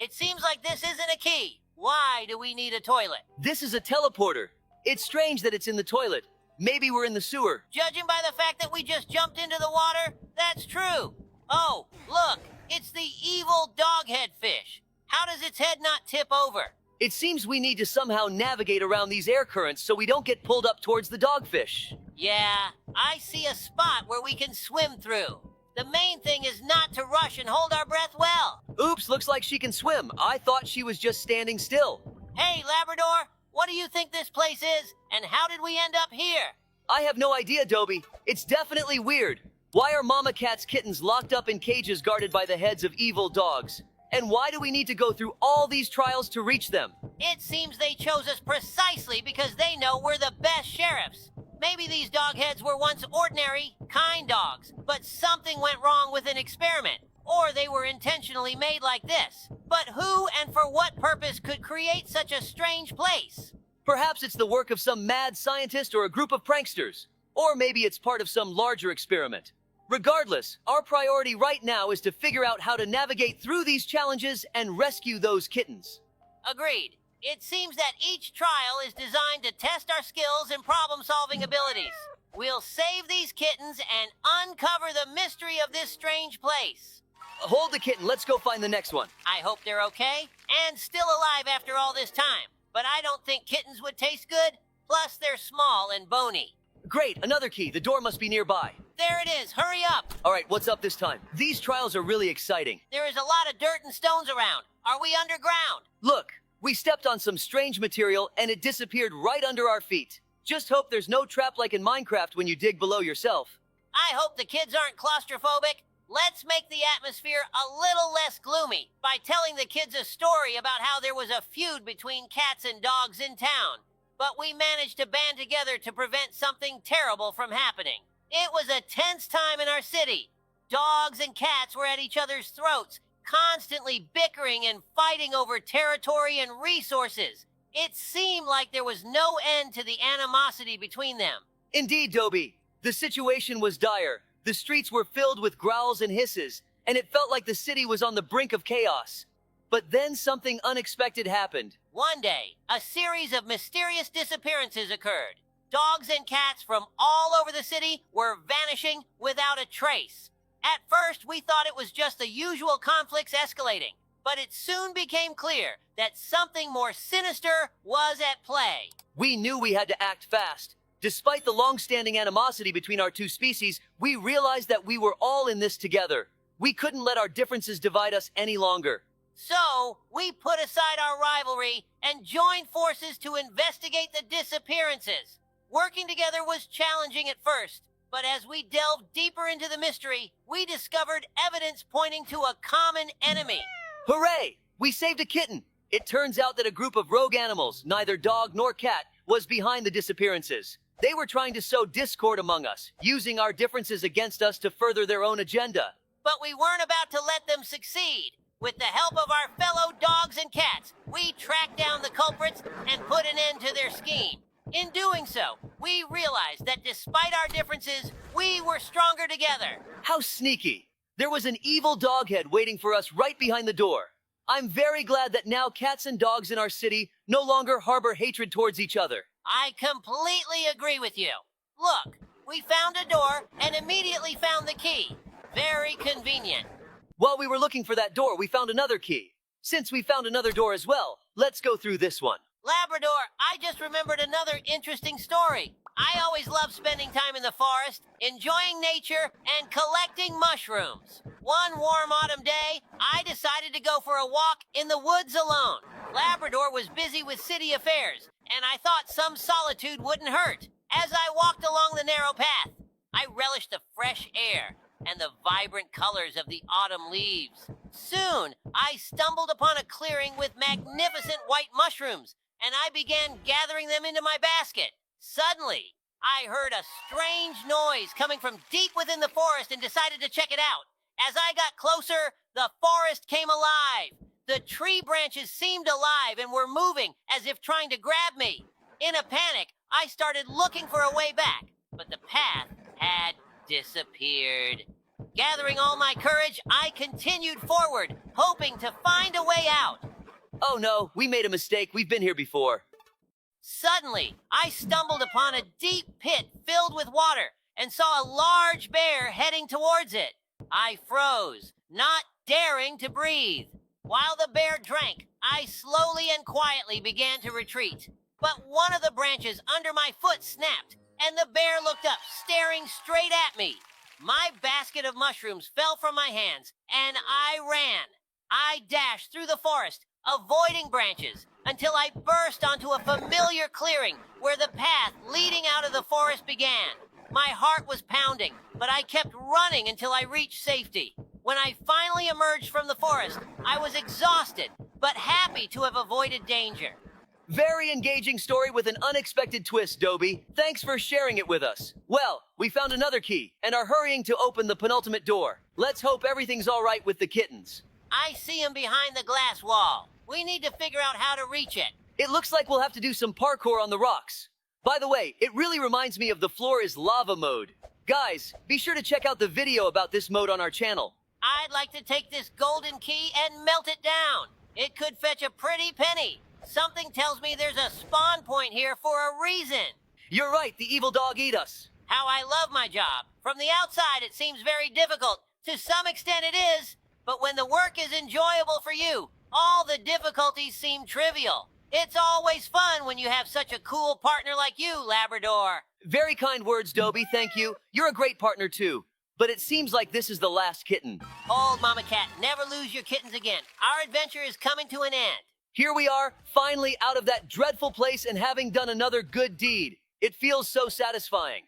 It seems like this isn't a key. Why do we need a toilet? This is a teleporter. It's strange that it's in the toilet. Maybe we're in the sewer. Judging by the fact that we just jumped into the water, that's true. Oh, look, it's the evil doghead fish. How does its head not tip over? It seems we need to somehow navigate around these air currents so we don't get pulled up towards the dogfish. Yeah, I see a spot where we can swim through. The main thing is not to rush and hold our breath well. Oops, looks like she can swim. I thought she was just standing still. Hey, Labrador, what do you think this place is, and how did we end up here? I have no idea, Dobie. It's definitely weird. Why are mama cat's kittens locked up in cages guarded by the heads of evil dogs? And why do we need to go through all these trials to reach them? It seems they chose us precisely because they know we're the best sheriffs. Maybe these dogheads were once ordinary, kind dogs, but something went wrong with an experiment. Or they were intentionally made like this. But who and for what purpose could create such a strange place? Perhaps it's the work of some mad scientist or a group of pranksters. Or maybe it's part of some larger experiment. Regardless, our priority right now is to figure out how to navigate through these challenges and rescue those kittens. Agreed. It seems that each trial is designed to test our skills and problem-solving abilities. We'll save these kittens and uncover the mystery of this strange place. Hold the kitten, let's go find the next one. I hope they're okay and still alive after all this time. But I don't think kittens would taste good. Plus, they're small and bony. Great, another key. The door must be nearby. There it is. Hurry up. All right, what's up this time? These trials are really exciting. There is a lot of dirt and stones around. Are we underground? Look, we stepped on some strange material and it disappeared right under our feet. Just hope there's no trap like in Minecraft when you dig below yourself. I hope the kids aren't claustrophobic. Let's make the atmosphere a little less gloomy by telling the kids a story about how there was a feud between cats and dogs in town. But we managed to band together to prevent something terrible from happening. It was a tense time in our city. Dogs and cats were at each other's throats, constantly bickering and fighting over territory and resources. It seemed like there was no end to the animosity between them. Indeed, Dobie. The situation was dire. The streets were filled with growls and hisses, and it felt like the city was on the brink of chaos. But then something unexpected happened. One day, a series of mysterious disappearances occurred. Dogs and cats from all over the city were vanishing without a trace. At first, we thought it was just the usual conflicts escalating, but it soon became clear that something more sinister was at play. We knew we had to act fast. Despite the long-standing animosity between our two species, we realized that we were all in this together. We couldn't let our differences divide us any longer. So, we put aside our rivalry and joined forces to investigate the disappearances. Working together was challenging at first, but as we delved deeper into the mystery, we discovered evidence pointing to a common enemy. Hooray! We saved a kitten! It turns out that a group of rogue animals, neither dog nor cat, was behind the disappearances. They were trying to sow discord among us, using our differences against us to further their own agenda. But we weren't about to let them succeed. With the help of our fellow dogs and cats, we tracked down the culprits and put an end to their scheme. In doing so, we realized that despite our differences, we were stronger together. How sneaky! There was an evil doghead waiting for us right behind the door. I'm very glad that now cats and dogs in our city no longer harbor hatred towards each other. I completely agree with you. Look, we found a door and immediately found the key. Very convenient. While we were looking for that door, we found another key. Since we found another door as well, let's go through this one. Labrador, I just remembered another interesting story. I always love spending time in the forest, enjoying nature, and collecting mushrooms. One warm autumn day, I decided to go for a walk in the woods alone. Labrador was busy with city affairs, and I thought some solitude wouldn't hurt. As I walked along the narrow path, I relished the fresh air and the vibrant colors of the autumn leaves. Soon, I stumbled upon a clearing with magnificent white mushrooms, and I began gathering them into my basket. Suddenly, I heard a strange noise coming from deep within the forest and decided to check it out. As I got closer, the forest came alive. The tree branches seemed alive and were moving as if trying to grab me. In a panic, I started looking for a way back, but the path had disappeared. Gathering all my courage, I continued forward, hoping to find a way out. Oh no, we made a mistake. We've been here before. Suddenly, I stumbled upon a deep pit filled with water and saw a large bear heading towards it. I froze, not daring to breathe. While the bear drank, I slowly and quietly began to retreat. But one of the branches under my foot snapped, and the bear looked up, staring straight at me. My basket of mushrooms fell from my hands, and I ran. I dashed through the forest, avoiding branches, until I burst onto a familiar clearing where the path leading out of the forest began. My heart was pounding, but I kept running until I reached safety. When I finally emerged from the forest, I was exhausted, but happy to have avoided danger. Very engaging story with an unexpected twist, Dobie. Thanks for sharing it with us. Well, we found another key and are hurrying to open the penultimate door. Let's hope everything's all right with the kittens. I see him behind the glass wall. We need to figure out how to reach it. It looks like we'll have to do some parkour on the rocks. By the way, it really reminds me of the floor is lava mode. Guys, be sure to check out the video about this mode on our channel. I'd like to take this golden key and melt it down. It could fetch a pretty penny. Something tells me there's a spawn point here for a reason. You're right, the evil dog eat us. How I love my job. From the outside, it seems very difficult. To some extent, it is. But when the work is enjoyable for you, all the difficulties seem trivial. It's always fun when you have such a cool partner like you, Labrador. Very kind words, Dobie, thank you. You're a great partner, too. But it seems like this is the last kitten. Hold, Mama Cat. Never lose your kittens again. Our adventure is coming to an end. Here we are, finally out of that dreadful place and having done another good deed. It feels so satisfying.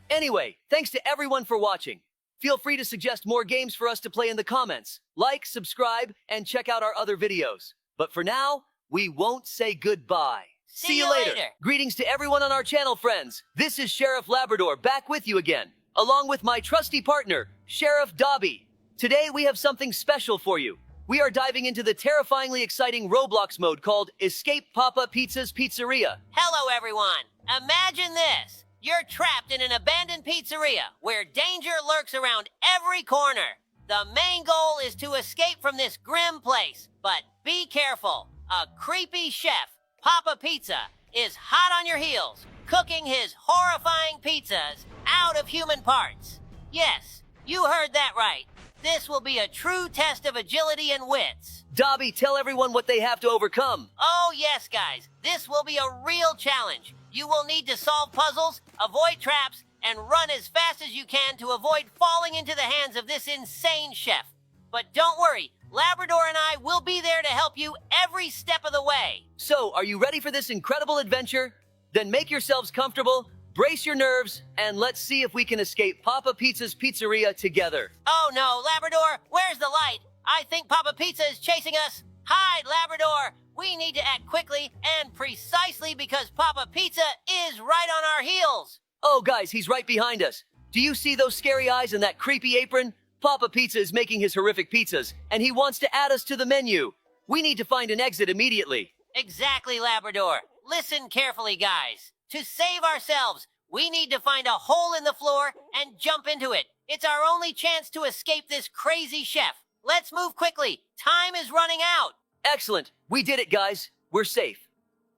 Anyway, thanks to everyone for watching. Feel free to suggest more games for us to play in the comments. Like, subscribe, and check out our other videos. But for now, we won't say goodbye. See you later. Greetings to everyone on our channel, friends. This is Sheriff Labrador back with you again, along with my trusty partner, Sheriff Dobie. Today we have something special for you. We are diving into the terrifyingly exciting Roblox mode called Escape Papa Pizza's Pizzeria. Hello, everyone. Imagine this. You're trapped in an abandoned pizzeria where danger lurks around every corner. The main goal is to escape from this grim place, but be careful. A creepy chef, Papa Pizza, is hot on your heels, cooking his horrifying pizzas out of human parts. Yes, you heard that right. This will be a true test of agility and wits. Dobie, tell everyone what they have to overcome. Oh, yes, guys. This will be a real challenge. You will need to solve puzzles, avoid traps, and run as fast as you can to avoid falling into the hands of this insane chef. But don't worry, Labrador and I will be there to help you every step of the way. So, are you ready for this incredible adventure? Then make yourselves comfortable, brace your nerves, and let's see if we can escape Papa Pizza's Pizzeria together. Oh no, Labrador, where's the light? I think Papa Pizza is chasing us. Hide, Labrador! We need to act quickly and precisely because Papa Pizza is right on our heels. Oh, guys, he's right behind us. Do you see those scary eyes and that creepy apron? Papa Pizza is making his horrific pizzas, and he wants to add us to the menu. We need to find an exit immediately. Exactly, Labrador. Listen carefully, guys. To save ourselves, we need to find a hole in the floor and jump into it. It's our only chance to escape this crazy chef. Let's move quickly. Time is running out. Excellent. We did it, guys. We're safe.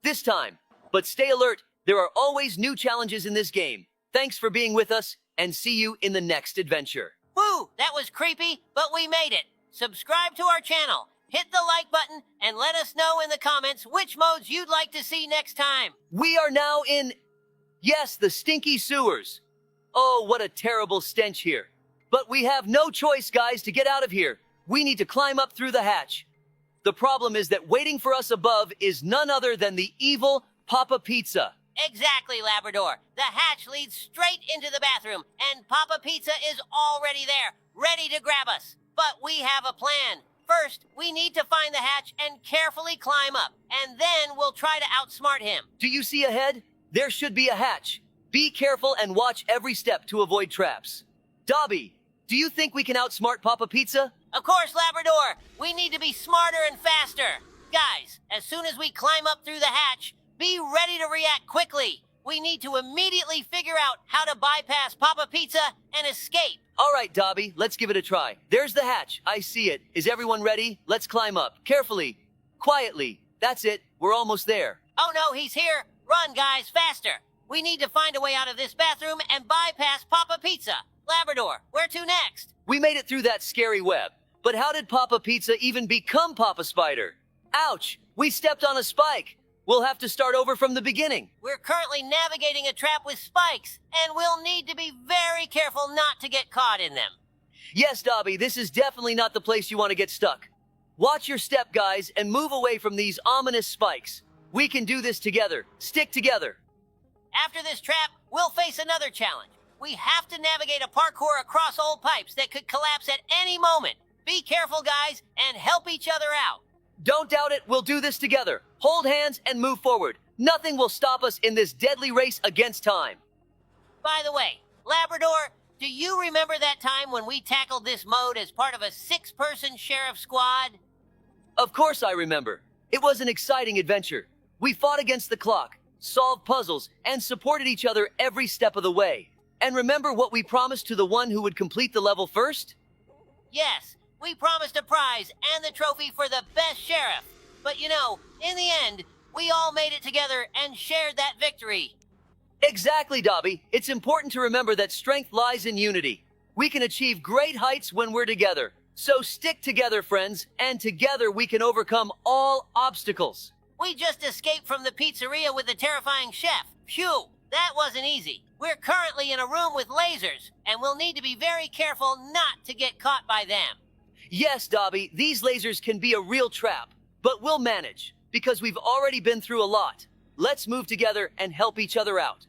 This time. But stay alert. There are always new challenges in this game. Thanks for being with us, and see you in the next adventure. Whew, that was creepy, but we made it. Subscribe to our channel, hit the like button, and let us know in the comments which modes you'd like to see next time. We are now in, yes, the stinky sewers. Oh, what a terrible stench here. But we have no choice, guys, to get out of here. We need to climb up through the hatch. The problem is that waiting for us above is none other than the evil Papa Pizza. Exactly, Labrador. The hatch leads straight into the bathroom, and Papa Pizza is already there, ready to grab us. But we have a plan. First, we need to find the hatch and carefully climb up, and then we'll try to outsmart him. Do you see ahead? There should be a hatch. Be careful and watch every step to avoid traps. Dobie, do you think we can outsmart Papa Pizza? Of course, Labrador. We need to be smarter and faster. Guys, as soon as we climb up through the hatch, be ready to react quickly. We need to immediately figure out how to bypass Papa Pizza and escape. All right, Dobby, let's give it a try. There's the hatch. I see it. Is everyone ready? Let's climb up. Carefully. Quietly. That's it. We're almost there. Oh no, he's here. Run, guys, faster. We need to find a way out of this bathroom and bypass Papa Pizza. Labrador, where to next? We made it through that scary web. But how did Papa Pizza even become Papa Spider? Ouch! We stepped on a spike. We'll have to start over from the beginning. We're currently navigating a trap with spikes, and we'll need to be very careful not to get caught in them. Yes, Dobby, this is definitely not the place you want to get stuck. Watch your step, guys, and move away from these ominous spikes. We can do this together. Stick together. After this trap, we'll face another challenge. We have to navigate a parkour across old pipes that could collapse at any moment. Be careful, guys, and help each other out. Don't doubt it, we'll do this together. Hold hands and move forward. Nothing will stop us in this deadly race against time. By the way, Labrador, do you remember that time when we tackled this mode as part of a 6-person sheriff squad? Of course I remember. It was an exciting adventure. We fought against the clock, solved puzzles, and supported each other every step of the way. And remember what we promised to the one who would complete the level first? Yes, we promised a prize and the trophy for the best sheriff. But you know, in the end, we all made it together and shared that victory. Exactly, Dobby. It's important to remember that strength lies in unity. We can achieve great heights when we're together. So stick together, friends, and together we can overcome all obstacles. We just escaped from the pizzeria with the terrifying chef. Phew, that wasn't easy. We're currently in a room with lasers, and we'll need to be very careful not to get caught by them. Yes, Dobby, these lasers can be a real trap, but we'll manage, because we've already been through a lot. Let's move together and help each other out.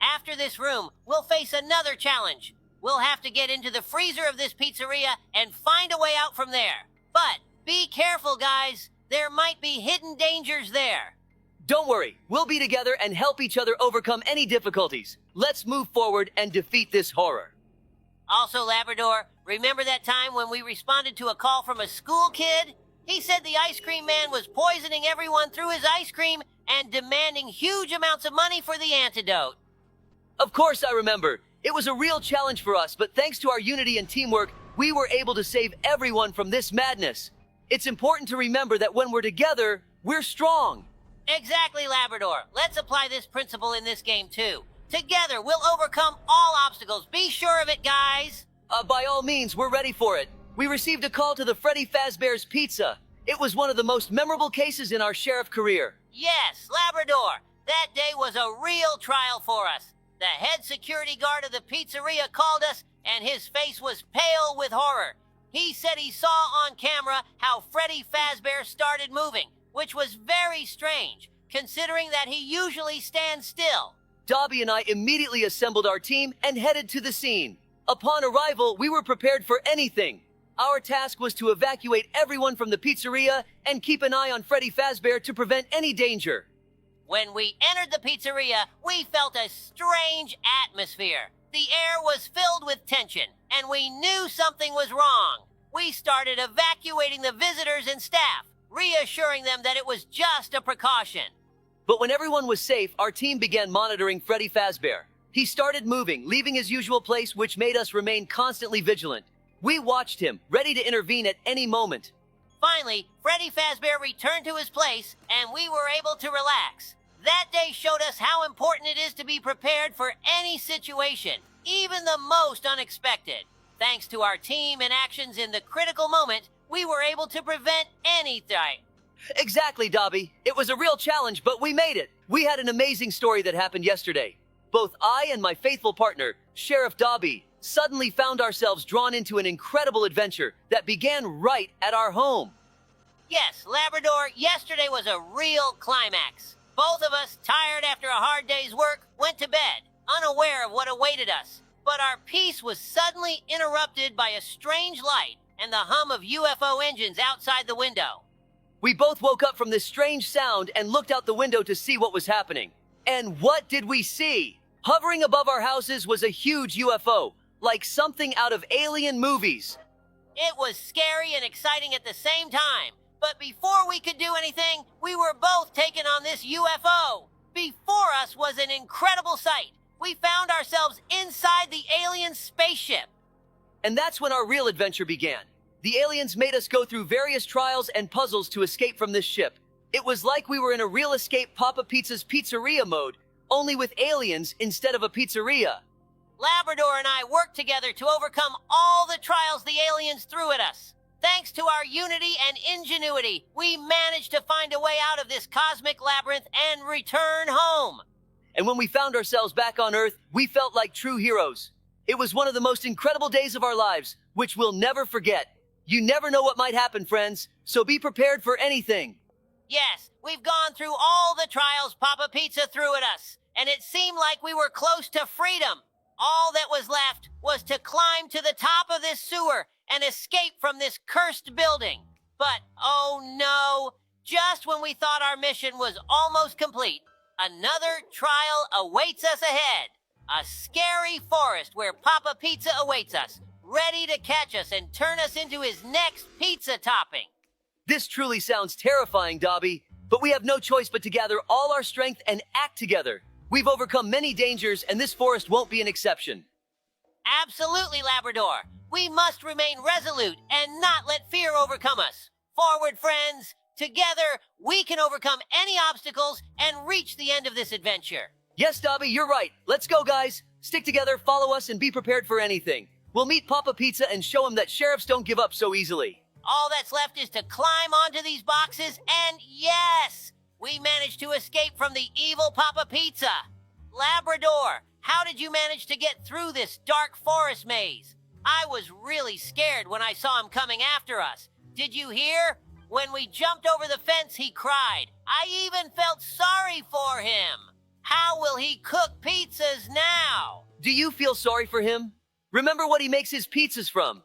After this room, we'll face another challenge. We'll have to get into the freezer of this pizzeria and find a way out from there. But be careful, guys. There might be hidden dangers there. Don't worry, we'll be together and help each other overcome any difficulties. Let's move forward and defeat this horror. Also, Labrador, remember that time when we responded to a call from a school kid? He said the ice cream man was poisoning everyone through his ice cream and demanding huge amounts of money for the antidote. Of course I remember. It was a real challenge for us, but thanks to our unity and teamwork, we were able to save everyone from this madness. It's important to remember that when we're together, we're strong. Exactly, Labrador. Let's apply this principle in this game, too. Together, we'll overcome all obstacles. Be sure of it, guys. By all means, we're ready for it. We received a call to the Freddy Fazbear's Pizza. It was one of the most memorable cases in our sheriff career. Yes, Labrador. That day was a real trial for us. The head security guard of the pizzeria called us, and his face was pale with horror. He said he saw on camera how Freddy Fazbear started moving, which was very strange, considering that he usually stands still. Dobby and I immediately assembled our team and headed to the scene. Upon arrival, we were prepared for anything. Our task was to evacuate everyone from the pizzeria and keep an eye on Freddy Fazbear to prevent any danger. When we entered the pizzeria, we felt a strange atmosphere. The air was filled with tension, and we knew something was wrong. We started evacuating the visitors and staff, reassuring them that it was just a precaution. But when everyone was safe, our team began monitoring Freddy Fazbear. He started moving, leaving his usual place, which made us remain constantly vigilant. We watched him, ready to intervene at any moment. Finally, Freddy Fazbear returned to his place, and we were able to relax. That day showed us how important it is to be prepared for any situation, even the most unexpected. Thanks to our team and actions in the critical moment, we were able to prevent anything. Exactly, Dobby. It was a real challenge, but we made it. We had an amazing story that happened yesterday. Both I and my faithful partner, Sheriff Dobie, suddenly found ourselves drawn into an incredible adventure that began right at our home. Yes, Labrador, yesterday was a real climax. Both of us, tired after a hard day's work, went to bed, unaware of what awaited us. But our peace was suddenly interrupted by a strange light and the hum of UFO engines outside the window. We both woke up from this strange sound and looked out the window to see what was happening. And what did we see? Hovering above our houses was a huge UFO, like something out of alien movies. It was scary and exciting at the same time. But before we could do anything, we were both taken on this UFO. before us was an incredible sight. We found ourselves inside the alien spaceship. And that's when our real adventure began. The aliens made us go through various trials and puzzles to escape from this ship. It was like we were in a real escape Papa Pizza's pizzeria mode, only with aliens instead of a pizzeria. Labrador and I worked together to overcome all the trials the aliens threw at us. Thanks to our unity and ingenuity, we managed to find a way out of this cosmic labyrinth and return home. And when we found ourselves back on Earth, we felt like true heroes. It was one of the most incredible days of our lives, which we'll never forget. You never know what might happen, friends, so be prepared for anything. Yes, we've gone through all the trials Papa Pizza threw at us, and it seemed like we were close to freedom. All that was left was to climb to the top of this sewer and escape from this cursed building. But, oh no, just when we thought our mission was almost complete, another trial awaits us ahead. A scary forest where Papa Pizza awaits us, ready to catch us and turn us into his next pizza topping. This truly sounds terrifying, Dobie, but we have no choice but to gather all our strength and act together. We've overcome many dangers, and this forest won't be an exception. Absolutely, Labrador. We must remain resolute and not let fear overcome us. Forward, friends. Together, we can overcome any obstacles and reach the end of this adventure. Yes, Dobie, you're right. Let's go, guys. Stick together, follow us, and be prepared for anything. We'll meet Papa Pizza and show him that sheriffs don't give up so easily. All that's left is to climb onto these boxes, and yes, we managed to escape from the evil Papa Pizza. Labrador, how did you manage to get through this dark forest maze? I was really scared when I saw him coming after us. Did you hear? When we jumped over the fence, he cried. I even felt sorry for him. How will he cook pizzas now? Do you feel sorry for him? Remember what he makes his pizzas from.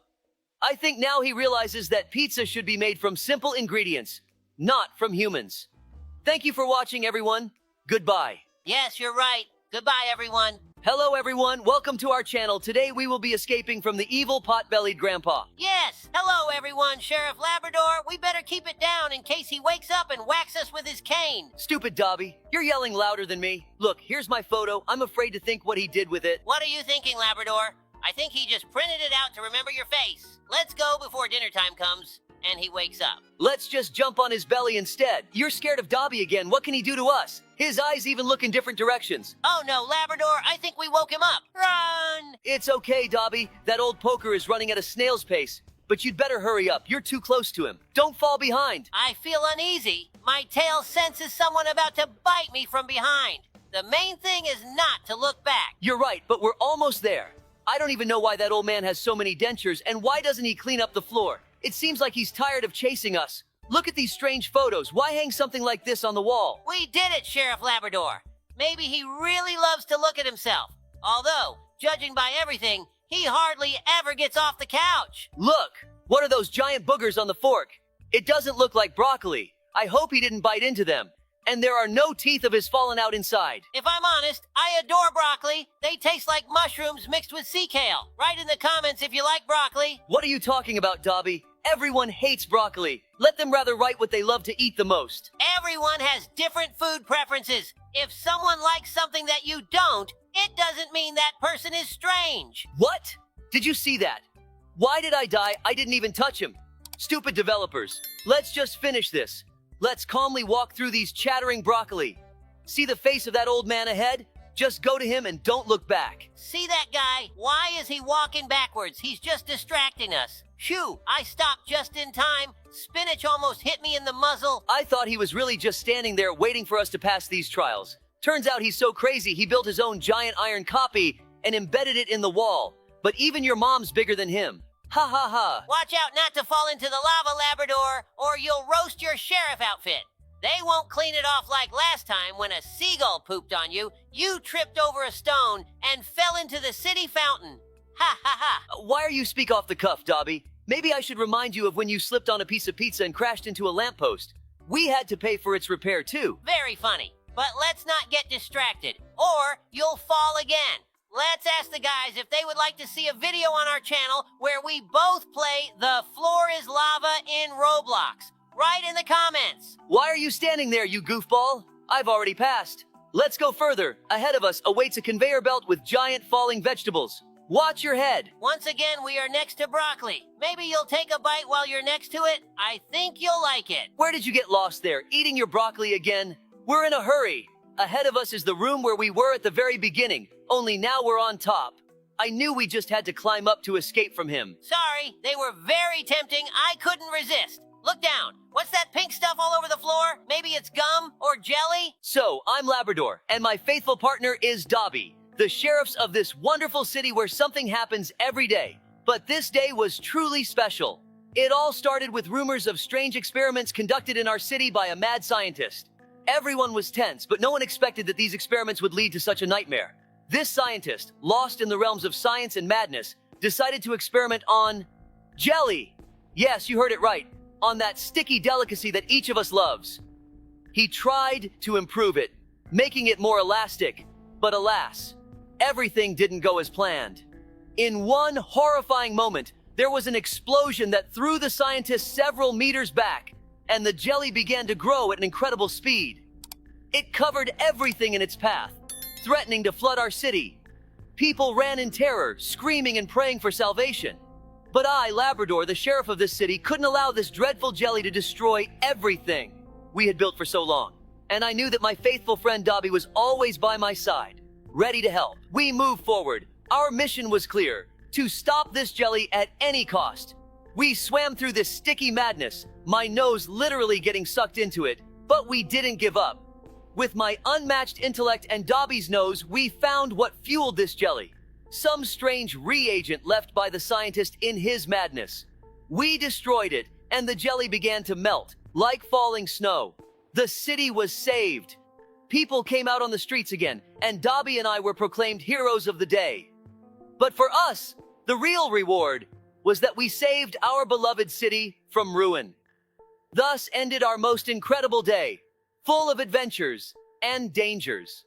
I think now he realizes that pizza should be made from simple ingredients, not from humans. Thank you for watching, everyone. Goodbye. Yes, you're right. Goodbye, everyone. Hello, everyone. Welcome to our channel. Today, we will be escaping from the evil pot-bellied grandpa. Yes. Hello, everyone. Sheriff Labrador, we better keep it down in case he wakes up and whacks us with his cane. Stupid Dobie, you're yelling louder than me. Look, here's my photo. I'm afraid to think what he did with it. What are you thinking, Labrador? I think he just printed it out to remember your face. Let's go before dinner time comes and he wakes up. Let's just jump on his belly instead. You're scared of Dobie again. What can he do to us? His eyes even look in different directions. Oh no, Labrador, I think we woke him up. Run! It's okay, Dobie. That old poker is running at a snail's pace. But you'd better hurry up. You're too close to him. Don't fall behind. I feel uneasy. My tail senses someone about to bite me from behind. The main thing is not to look back. You're right, but we're almost there. I don't even know why that old man has so many dentures, and why doesn't he clean up the floor? It seems like he's tired of chasing us. Look at these strange photos. Why hang something like this on the wall? We did it, Sheriff Labrador. Maybe he really loves to look at himself. Although, judging by everything, he hardly ever gets off the couch. Look! What are those giant boogers on the fork? It doesn't look like broccoli. I hope he didn't bite into them. And there are no teeth of his fallen out inside. If I'm honest, I adore broccoli. They taste like mushrooms mixed with sea kale. Write in the comments if you like broccoli. What are you talking about, Dobie? Everyone hates broccoli. Let them rather write what they love to eat the most. Everyone has different food preferences. If someone likes something that you don't, it doesn't mean that person is strange. What? Did you see that? Why did I die? I didn't even touch him. Stupid developers. Let's just finish this. Let's calmly walk through these chattering broccoli. See the face of that old man ahead? Just go to him and don't look back. See that guy? Why is he walking backwards? He's just distracting us. Phew, I stopped just in time. Spinach almost hit me in the muzzle. I thought he was really just standing there waiting for us to pass these trials. Turns out he's so crazy he built his own giant iron copy and embedded it in the wall. But even your mom's bigger than him. Ha ha ha. Watch out not to fall into the lava, Labrador, or you'll roast your sheriff outfit. They won't clean it off like last time when a seagull pooped on you. You tripped over a stone and fell into the city fountain. Ha ha ha. Why are you speak off the cuff, Dobie? Maybe I should remind you of when you slipped on a piece of pizza and crashed into a lamppost. We had to pay for its repair too. Very funny. But let's not get distracted, or you'll fall again. Let's ask the guys if they would like to see a video on our channel where we both play The Floor is Lava in Roblox. Write in the comments. Why are you standing there, you goofball? I've already passed. Let's go further. Ahead of us awaits a conveyor belt with giant falling vegetables. Watch your head. Once again, we are next to broccoli. Maybe you'll take a bite while you're next to it. I think you'll like it. Where did you get lost there? Eating your broccoli again? We're in a hurry. Ahead of us is the room where we were at the very beginning, only now we're on top. I knew we just had to climb up to escape from him. Sorry, they were very tempting. I couldn't resist. Look down. What's that pink stuff all over the floor? Maybe it's gum or jelly? So, I'm Labrador, and my faithful partner is Dobie, the sheriffs of this wonderful city where something happens every day. But this day was truly special. It all started with rumors of strange experiments conducted in our city by a mad scientist. Everyone was tense, but no one expected that these experiments would lead to such a nightmare. This scientist, lost in the realms of science and madness, decided to experiment on jelly. Yes, you heard it right. On that sticky delicacy that each of us loves. He tried to improve it, making it more elastic, but alas, everything didn't go as planned. In one horrifying moment, there was an explosion that threw the scientist several meters back, and the jelly began to grow at an incredible speed. It covered everything in its path, threatening to flood our city. People ran in terror, screaming and praying for salvation. But I, Labrador, the sheriff of this city, couldn't allow this dreadful jelly to destroy everything we had built for so long. And I knew that my faithful friend Dobie was always by my side, ready to help. We moved forward. Our mission was clear: to stop this jelly at any cost. We swam through this sticky madness, my nose literally getting sucked into it, but we didn't give up. With my unmatched intellect and Dobie's nose, we found what fueled this jelly. Some strange reagent left by the scientist in his madness. We destroyed it, and the jelly began to melt, like falling snow. The city was saved. People came out on the streets again, and Dobie and I were proclaimed heroes of the day. But for us, the real reward was that we saved our beloved city from ruin. Thus ended our most incredible day, full of adventures and dangers.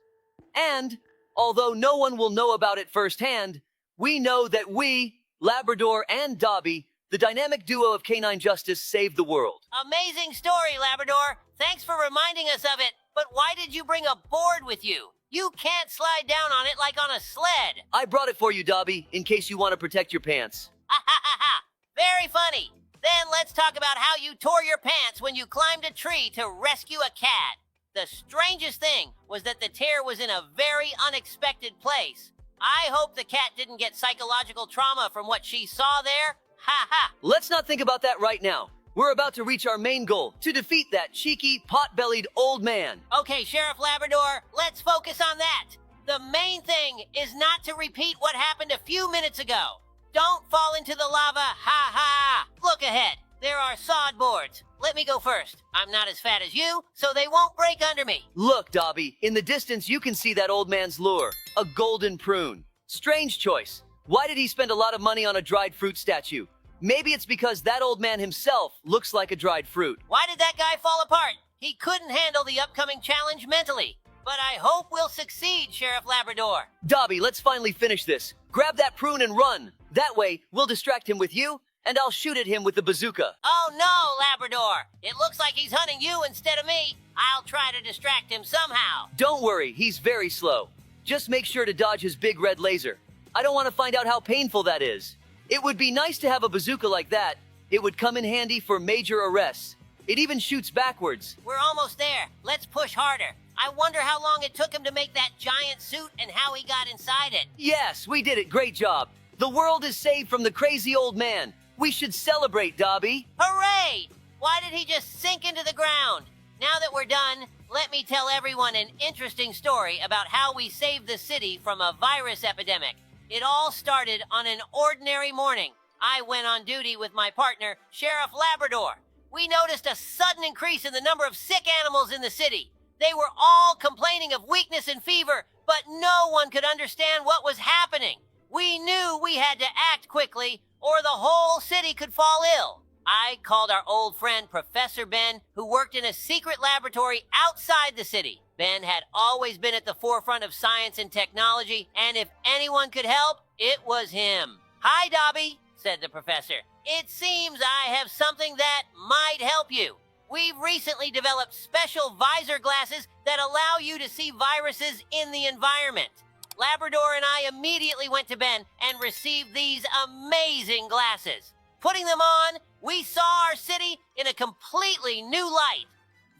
And although no one will know about it firsthand, we know that we, Labrador and Dobie, the dynamic duo of canine justice, saved the world. Amazing story, Labrador. Thanks for reminding us of it. But why did you bring a board with you? You can't slide down on it like on a sled. I brought it for you, Dobie, in case you want to protect your pants. Ha ha ha ha. Very funny. Then let's talk about how you tore your pants when you climbed a tree to rescue a cat. The strangest thing was that the tear was in a very unexpected place. I hope the cat didn't get psychological trauma from what she saw there. Ha ha! Let's not think about that right now. We're about to reach our main goal, to defeat that cheeky, pot-bellied old man. Okay, Sheriff Labrador, let's focus on that. The main thing is not to repeat what happened a few minutes ago. Don't fall into the lava, ha ha! Look ahead. There are sod boards. Let me go first. I'm not as fat as you, so they won't break under me. Look, Dobie, in the distance you can see that old man's lure, a golden prune. Strange choice. Why did he spend a lot of money on a dried fruit statue? Maybe it's because that old man himself looks like a dried fruit. Why did that guy fall apart? He couldn't handle the upcoming challenge mentally. But I hope we'll succeed, Sheriff Labrador. Dobie, let's finally finish this. Grab that prune and run. That way, we'll distract him with you, and I'll shoot at him with the bazooka. Oh no, Labrador! It looks like he's hunting you instead of me. I'll try to distract him somehow. Don't worry, he's very slow. Just make sure to dodge his big red laser. I don't want to find out how painful that is. It would be nice to have a bazooka like that. It would come in handy for major arrests. It even shoots backwards. We're almost there. Let's push harder. I wonder how long it took him to make that giant suit and how he got inside it. Yes, we did it. Great job. The world is saved from the crazy old man. We should celebrate, Dobie. Hooray! Why did he just sink into the ground? Now that we're done, let me tell everyone an interesting story about how we saved the city from a virus epidemic. It all started on an ordinary morning. I went on duty with my partner, Sheriff Labrador. We noticed a sudden increase in the number of sick animals in the city. They were all complaining of weakness and fever, but no one could understand what was happening. We knew we had to act quickly, or the whole city could fall ill. I called our old friend Professor Ben, who worked in a secret laboratory outside the city. Ben had always been at the forefront of science and technology, and if anyone could help, it was him. "Hi, Dobie," said the professor. "It seems I have something that might help you. We've recently developed special visor glasses that allow you to see viruses in the environment. Labrador and I immediately went to Ben and received these amazing glasses. Putting them on, we saw our city in a completely new light.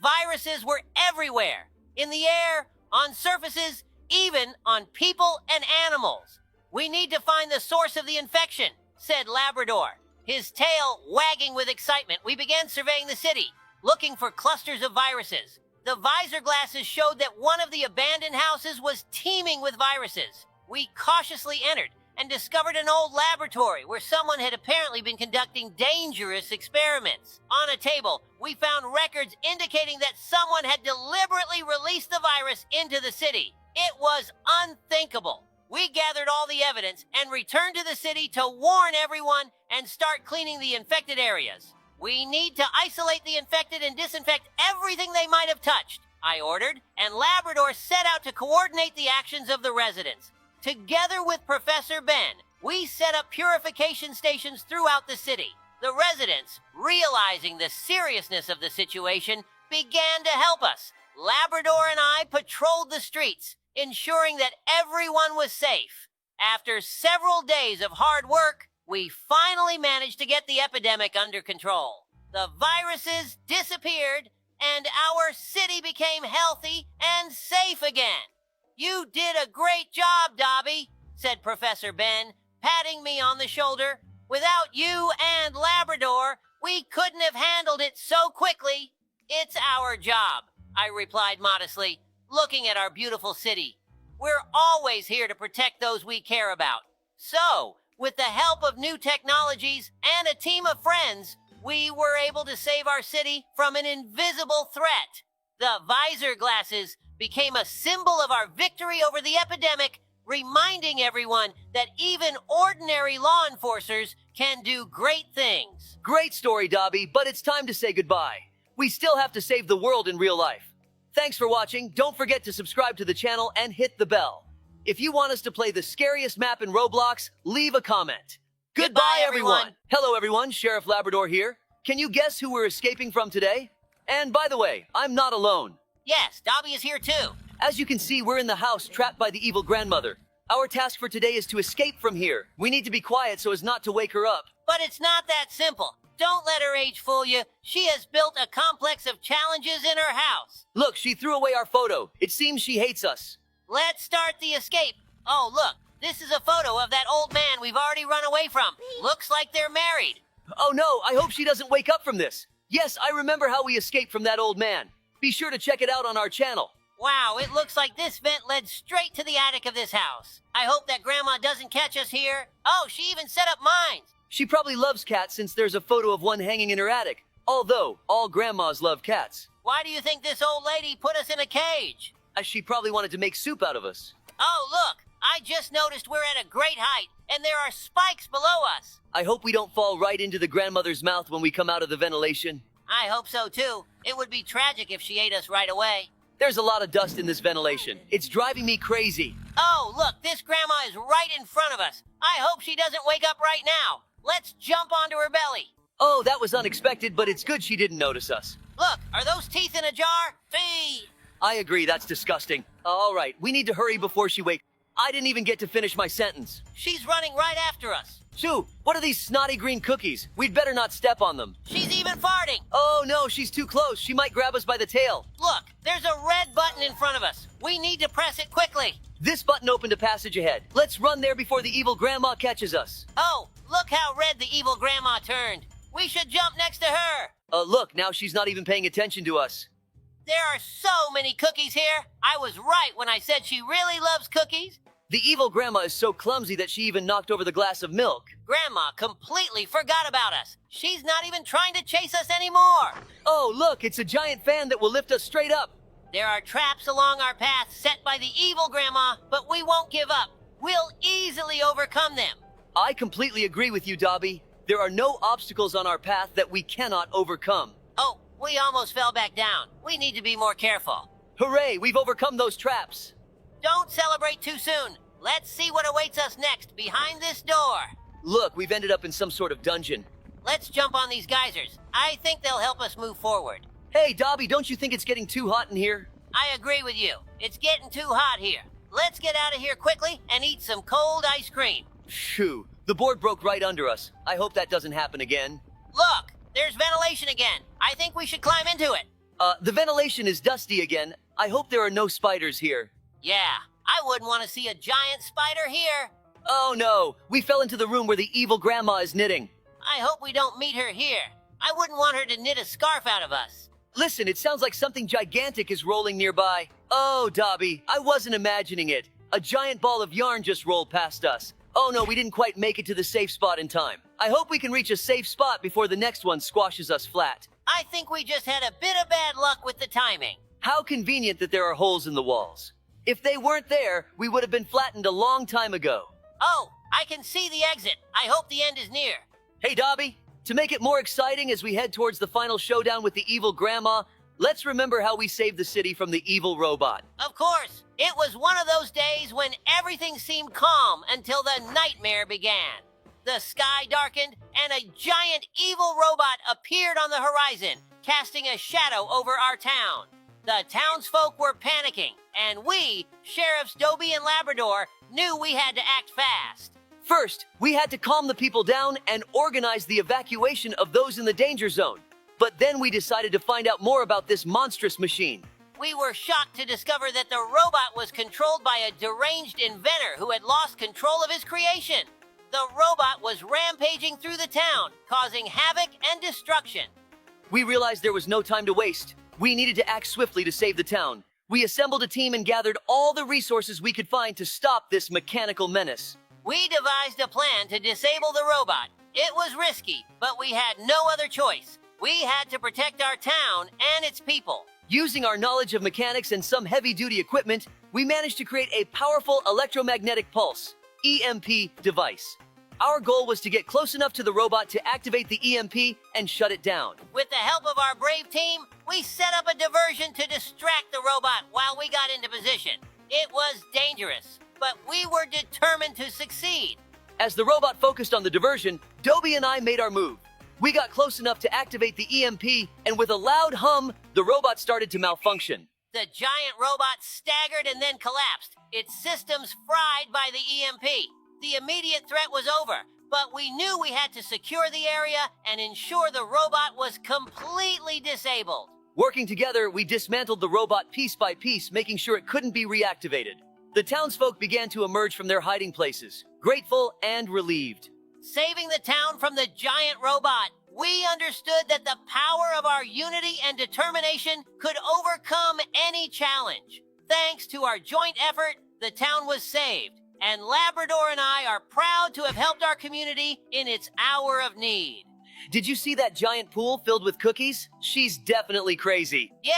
Viruses were everywhere, in the air, on surfaces, even on people and animals. We need to find the source of the infection, said Labrador. His tail wagging with excitement, we began surveying the city, looking for clusters of viruses. The visor glasses showed that one of the abandoned houses was teeming with viruses. We cautiously entered and discovered an old laboratory where someone had apparently been conducting dangerous experiments. On a table, we found records indicating that someone had deliberately released the virus into the city. It was unthinkable. We gathered all the evidence and returned to the city to warn everyone and start cleaning the infected areas. We need to isolate the infected and disinfect everything they might have touched, I ordered, and Labrador set out to coordinate the actions of the residents. Together with Professor Ben, we set up purification stations throughout the city. The residents, realizing the seriousness of the situation, began to help us. Labrador and I patrolled the streets, ensuring that everyone was safe. After several days of hard work, we finally managed to get the epidemic under control. The viruses disappeared, and our city became healthy and safe again. You did a great job, Dobie, said Professor Ben, patting me on the shoulder. Without you and Labrador, we couldn't have handled it so quickly. It's our job, I replied modestly, looking at our beautiful city. We're always here to protect those we care about. So, with the help of new technologies and a team of friends, we were able to save our city from an invisible threat. The visor glasses became a symbol of our victory over the epidemic, reminding everyone that even ordinary law enforcers can do great things. Great story, Dobie, but it's time to say goodbye. We still have to save the world in real life. Thanks for watching. Don't forget to subscribe to the channel and hit the bell. If you want us to play the scariest map in Roblox, leave a comment. Goodbye, everyone. Hello, everyone. Sheriff Labrador here. Can you guess who we're escaping from today? And by the way, I'm not alone. Yes, Dobie is here too. As you can see, we're in the house trapped by the evil grandmother. Our task for today is to escape from here. We need to be quiet so as not to wake her up. But it's not that simple. Don't let her age fool you. She has built a complex of challenges in her house. Look, she threw away our photo. It seems she hates us. Let's start the escape. Oh, look, this is a photo of that old man we've already run away from. Looks like they're married. Oh no, I hope she doesn't wake up from this. Yes, I remember how we escaped from that old man. Be sure to check it out on our channel. Wow, it looks like this vent led straight to the attic of this house. I hope that Grandma doesn't catch us here. Oh, she even set up mines. She probably loves cats since there's a photo of one hanging in her attic. Although, all grandmas love cats. Why do you think this old lady put us in a cage? As she probably wanted to make soup out of us. Oh, look, I just noticed we're at a great height, and there are spikes below us. I hope we don't fall right into the grandmother's mouth when we come out of the ventilation. I hope so, too. It would be tragic if she ate us right away. There's a lot of dust in this ventilation. It's driving me crazy. Oh, look, this grandma is right in front of us. I hope she doesn't wake up right now. Let's jump onto her belly. Oh, that was unexpected, but it's good she didn't notice us. Look, are those teeth in a jar? Fee! I agree, that's disgusting. All right, we need to hurry before she wakes. I didn't even get to finish my sentence. She's running right after us. Shoo, what are these snotty green cookies? We'd better not step on them. She's even farting. Oh no, she's too close. She might grab us by the tail. Look, there's a red button in front of us. We need to press it quickly. This button opened a passage ahead. Let's run there before the evil grandma catches us. Oh, look how red the evil grandma turned. We should jump next to her. Look, now she's not even paying attention to us. There are so many cookies here. I was right when I said she really loves cookies. The evil grandma is so clumsy that she even knocked over the glass of milk. Grandma completely forgot about us. She's not even trying to chase us anymore. Oh, look, it's a giant fan that will lift us straight up. There are traps along our path set by the evil grandma, but we won't give up. We'll easily overcome them. I completely agree with you, Dobie. There are no obstacles on our path that we cannot overcome. Oh, we almost fell back down. We need to be more careful. Hooray, we've overcome those traps. Don't celebrate too soon. Let's see what awaits us next behind this door. Look, we've ended up in some sort of dungeon. Let's jump on these geysers. I think they'll help us move forward. Hey, Dobby, don't you think it's getting too hot in here? I agree with you. It's getting too hot here. Let's get out of here quickly and eat some cold ice cream. Phew, the board broke right under us. I hope that doesn't happen again. Look, there's ventilation again. I think we should climb into it. The ventilation is dusty again. I hope there are no spiders here. Yeah, I wouldn't want to see a giant spider here. Oh no, we fell into the room where the evil grandma is knitting. I hope we don't meet her here. I wouldn't want her to knit a scarf out of us. Listen, it sounds like something gigantic is rolling nearby. Oh, Dobby, I wasn't imagining it. A giant ball of yarn just rolled past us. Oh no, we didn't quite make it to the safe spot in time. I hope we can reach a safe spot before the next one squashes us flat. I think we just had a bit of bad luck with the timing. How convenient that there are holes in the walls. If they weren't there, we would have been flattened a long time ago. Oh, I can see the exit. I hope the end is near. Hey, Dobby, to make it more exciting as we head towards the final showdown with the evil grandma, let's remember how we saved the city from the evil robot. Of course, it was one of those days when everything seemed calm until the nightmare began. The sky darkened and a giant evil robot appeared on the horizon, casting a shadow over our town. The townsfolk were panicking, and we, Sheriffs Dobie and Labrador, knew we had to act fast. First, we had to calm the people down and organize the evacuation of those in the danger zone. But then we decided to find out more about this monstrous machine. We were shocked to discover that the robot was controlled by a deranged inventor who had lost control of his creation. The robot was rampaging through the town, causing havoc and destruction. We realized there was no time to waste. We needed to act swiftly to save the town. We assembled a team and gathered all the resources we could find to stop this mechanical menace. We devised a plan to disable the robot. It was risky, but we had no other choice. We had to protect our town and its people. Using our knowledge of mechanics and some heavy-duty equipment, we managed to create a powerful electromagnetic pulse, EMP, device. Our goal was to get close enough to the robot to activate the EMP and shut it down. With the help of our brave team, we set up a diversion to distract the robot while we got into position. It was dangerous, but we were determined to succeed. As the robot focused on the diversion, Dobie and I made our move. We got close enough to activate the EMP, and with a loud hum, the robot started to malfunction. The giant robot staggered and then collapsed, its systems fried by the EMP. The immediate threat was over, but we knew we had to secure the area and ensure the robot was completely disabled. Working together, we dismantled the robot piece by piece, making sure it couldn't be reactivated. The townsfolk began to emerge from their hiding places, grateful and relieved. Saving the town from the giant robot, we understood that the power of our unity and determination could overcome any challenge. Thanks to our joint effort, the town was saved, and Labrador and I are proud to have helped our community in its hour of need. Did you see that giant pool filled with cookies? She's definitely crazy. Yeah,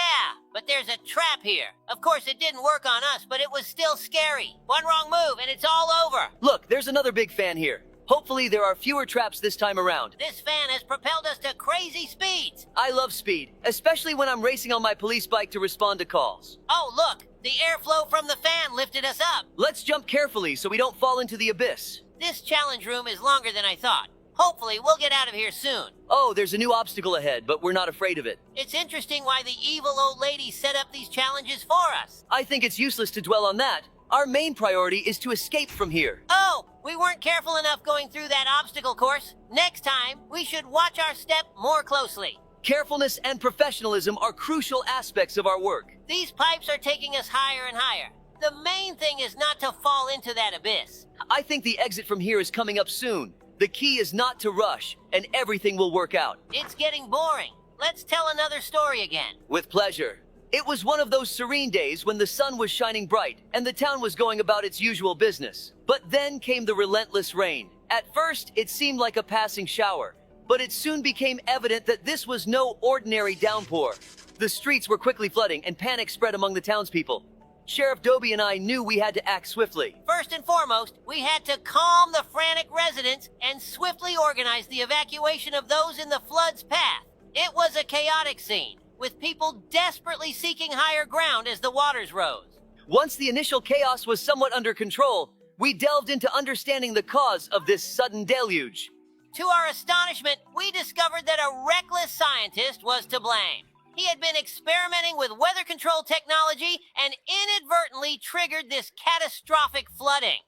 but there's a trap here. Of course, it didn't work on us, but it was still scary. One wrong move and it's all over. Look, there's another big fan here. Hopefully there are fewer traps this time around. This fan has propelled us to crazy speeds. I love speed, especially when I'm racing on my police bike to respond to calls. Oh, look, the airflow from the fan lifted us up. Let's jump carefully so we don't fall into the abyss. This challenge room is longer than I thought. Hopefully, we'll get out of here soon. Oh, there's a new obstacle ahead, but we're not afraid of it. It's interesting why the evil old lady set up these challenges for us. I think it's useless to dwell on that. Our main priority is to escape from here. Oh, we weren't careful enough going through that obstacle course. Next time, we should watch our step more closely. Carefulness and professionalism are crucial aspects of our work. These pipes are taking us higher and higher. The main thing is not to fall into that abyss. I think the exit from here is coming up soon. The key is not to rush, and everything will work out. It's getting boring. Let's tell another story again. With pleasure. It was one of those serene days when the sun was shining bright and the town was going about its usual business. But then came the relentless rain. At first, it seemed like a passing shower, but it soon became evident that this was no ordinary downpour. The streets were quickly flooding and panic spread among the townspeople. Sheriff Dobie and I knew we had to act swiftly. First and foremost, we had to calm the frantic residents and swiftly organize the evacuation of those in the flood's path. It was a chaotic scene, with people desperately seeking higher ground as the waters rose. Once the initial chaos was somewhat under control, we delved into understanding the cause of this sudden deluge. To our astonishment, we discovered that a reckless scientist was to blame. He had been experimenting with weather control technology and inadvertently triggered this catastrophic flooding.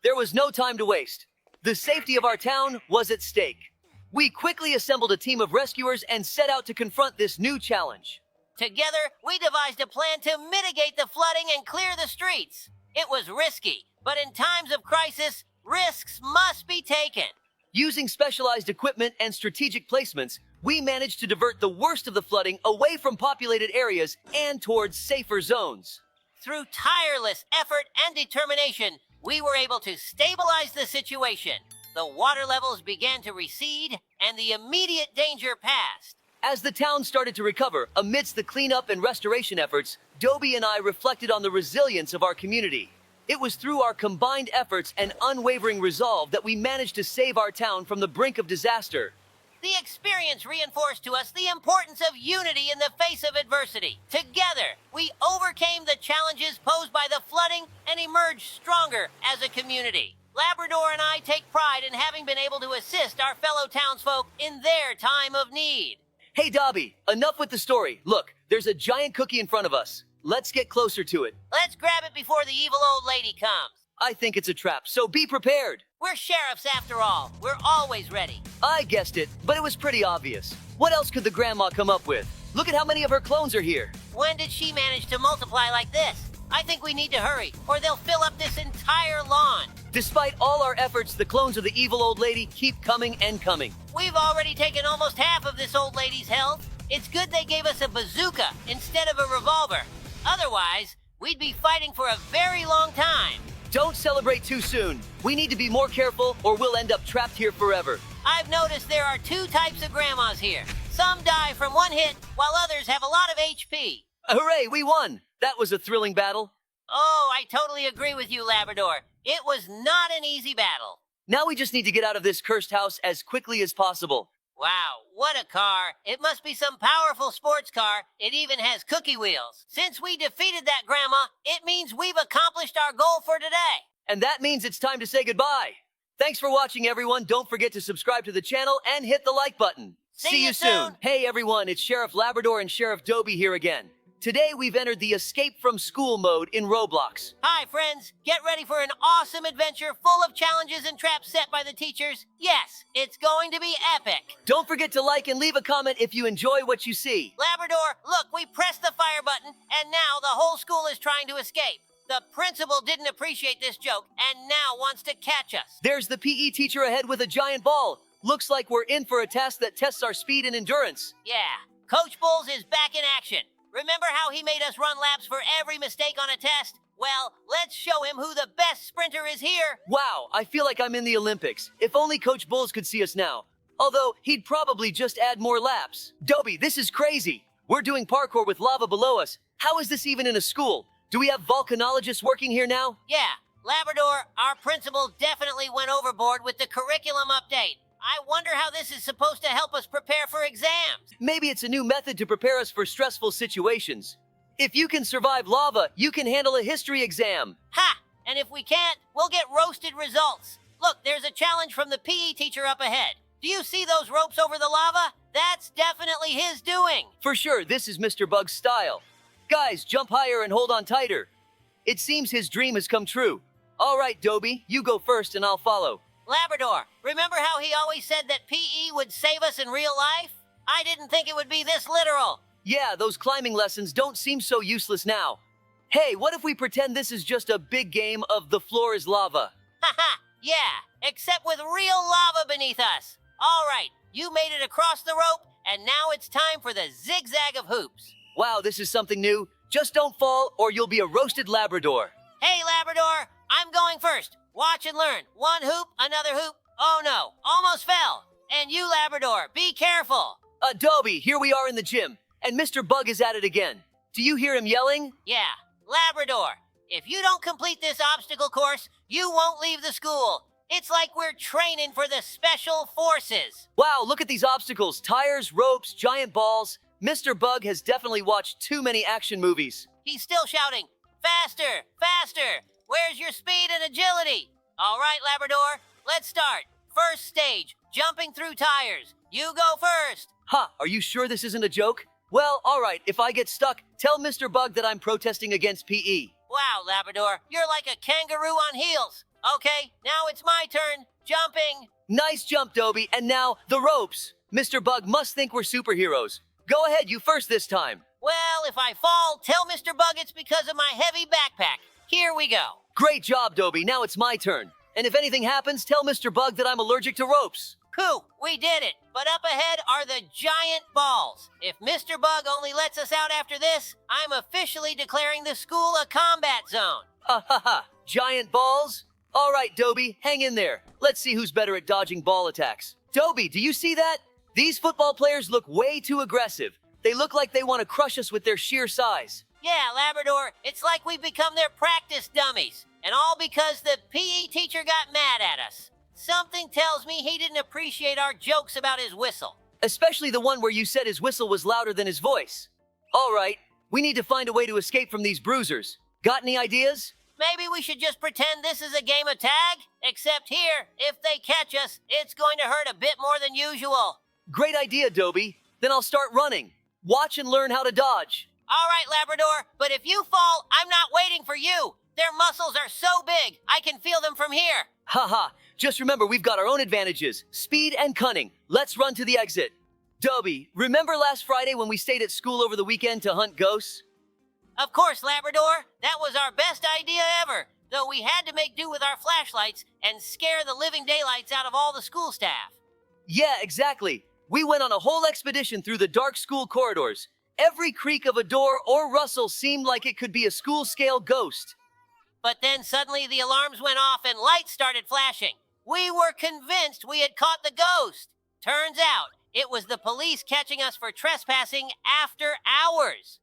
There was no time to waste. The safety of our town was at stake. We quickly assembled a team of rescuers and set out to confront this new challenge. Together, we devised a plan to mitigate the flooding and clear the streets. It was risky, but in times of crisis, risks must be taken. Using specialized equipment and strategic placements, we managed to divert the worst of the flooding away from populated areas and towards safer zones. Through tireless effort and determination, we were able to stabilize the situation. The water levels began to recede, and the immediate danger passed. As the town started to recover amidst the cleanup and restoration efforts, Dobie and I reflected on the resilience of our community. It was through our combined efforts and unwavering resolve that we managed to save our town from the brink of disaster. The experience reinforced to us the importance of unity in the face of adversity. Together, we overcame the challenges posed by the flooding and emerged stronger as a community. Labrador and I take pride in having been able to assist our fellow townsfolk in their time of need. Hey Dobie, enough with the story. Look, there's a giant cookie in front of us. Let's get closer to it. Let's grab it before the evil old lady comes. I think it's a trap, so be prepared. We're sheriffs after all. We're always ready. I guessed it, but it was pretty obvious. What else could the grandma come up with? Look at how many of her clones are here. When did she manage to multiply like this? I think we need to hurry, or they'll fill up this entire lawn. Despite all our efforts, the clones of the evil old lady keep coming and coming. We've already taken almost half of this old lady's health. It's good they gave us a bazooka instead of a revolver. Otherwise, we'd be fighting for a very long time. Don't celebrate too soon. We need to be more careful or we'll end up trapped here forever. I've noticed there are two types of grandmas here. Some die from one hit, while others have a lot of HP. Hooray, we won! That was a thrilling battle. Oh, I totally agree with you, Labrador. It was not an easy battle. Now we just need to get out of this cursed house as quickly as possible. Wow, what a car. It must be some powerful sports car. It even has cookie wheels. Since we defeated that grandma, it means we've accomplished our goal for today. And that means it's time to say goodbye. Thanks for watching, everyone. Don't forget to subscribe to the channel and hit the like button. See you soon. Hey, everyone. It's Sheriff Labrador and Sheriff Dobie here again. Today, we've entered the Escape from School mode in Roblox. Hi, friends. Get ready for an awesome adventure full of challenges and traps set by the teachers. Yes, it's going to be epic. Don't forget to like and leave a comment if you enjoy what you see. Labrador, look, we pressed the fire button, and now the whole school is trying to escape. The principal didn't appreciate this joke and now wants to catch us. There's the PE teacher ahead with a giant ball. Looks like we're in for a task that tests our speed and endurance. Yeah, Coach Bulls is back in action. Remember how he made us run laps for every mistake on a test? Well, let's show him who the best sprinter is here. Wow, I feel like I'm in the Olympics. If only Coach Bulls could see us now. Although, he'd probably just add more laps. Dobie, this is crazy. We're doing parkour with lava below us. How is this even in a school? Do we have volcanologists working here now? Yeah, Labrador, our principal definitely went overboard with the curriculum update. I wonder how this is supposed to help us prepare for exams. Maybe it's a new method to prepare us for stressful situations. If you can survive lava, you can handle a history exam. Ha! And if we can't, we'll get roasted results. Look, there's a challenge from the PE teacher up ahead. Do you see those ropes over the lava? That's definitely his doing. For sure, this is Mr. Bug's style. Guys, jump higher and hold on tighter. It seems his dream has come true. All right, Dobie, you go first and I'll follow. Labrador, remember how he always said that PE would save us in real life? I didn't think it would be this literal. Yeah, those climbing lessons don't seem so useless now. Hey, what if we pretend this is just a big game of the floor is lava? Haha, yeah, except with real lava beneath us. All right, you made it across the rope, and now it's time for the zigzag of hoops. Wow, this is something new. Just don't fall or you'll be a roasted Labrador. Hey, Labrador, I'm going first. Watch and learn. One hoop, another hoop. Oh no, almost fell. And you, Labrador, be careful. Dobie, here we are in the gym, and Mr. Bug is at it again. Do you hear him yelling? Yeah, Labrador, if you don't complete this obstacle course, you won't leave the school. It's like we're training for the special forces. Wow, look at these obstacles. Tires, ropes, giant balls. Mr. Bug has definitely watched too many action movies. He's still shouting, faster, faster. Where's your speed and agility? All right, Labrador, let's start. First stage, jumping through tires. You go first. Ha, are you sure this isn't a joke? Well, alright, if I get stuck, tell Mr. Bug that I'm protesting against PE. Wow, Labrador, you're like a kangaroo on heels. Okay, now it's my turn. Jumping. Nice jump, Dobie, and now, the ropes. Mr. Bug must think we're superheroes. Go ahead, you first this time. Well, if I fall, tell Mr. Bug it's because of my heavy backpack. Here we go. Great job, Dobie, now it's my turn. And if anything happens, tell Mr. Bug that I'm allergic to ropes. Phew, we did it. But up ahead are the giant balls. If Mr. Bug only lets us out after this, I'm officially declaring the school a combat zone. Ha ha ha, giant balls? Alright, Dobie, hang in there. Let's see who's better at dodging ball attacks. Dobie, do you see that? These football players look way too aggressive. They look like they want to crush us with their sheer size. Yeah, Labrador, it's like we've become their practice dummies. And all because the PE teacher got mad at us. Something tells me he didn't appreciate our jokes about his whistle. Especially the one where you said his whistle was louder than his voice. Alright, we need to find a way to escape from these bruisers. Got any ideas? Maybe we should just pretend this is a game of tag? Except here, if they catch us, it's going to hurt a bit more than usual. Great idea, Dobie. Then I'll start running. Watch and learn how to dodge. All right, Labrador, but if you fall, I'm not waiting for you. Their muscles are so big, I can feel them from here. Haha, just remember we've got our own advantages, speed and cunning. Let's run to the exit. Dobie, remember last Friday when we stayed at school over the weekend to hunt ghosts? Of course, Labrador. That was our best idea ever, though we had to make do with our flashlights and scare the living daylights out of all the school staff. Yeah, exactly. We went on a whole expedition through the dark school corridors. Every creak of a door or rustle seemed like it could be a school-scale ghost. But then suddenly the alarms went off and lights started flashing. We were convinced we had caught the ghost. Turns out, it was the police catching us for trespassing after hours.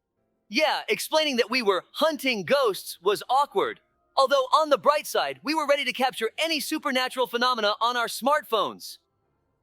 Yeah, explaining that we were hunting ghosts was awkward. Although on the bright side, we were ready to capture any supernatural phenomena on our smartphones.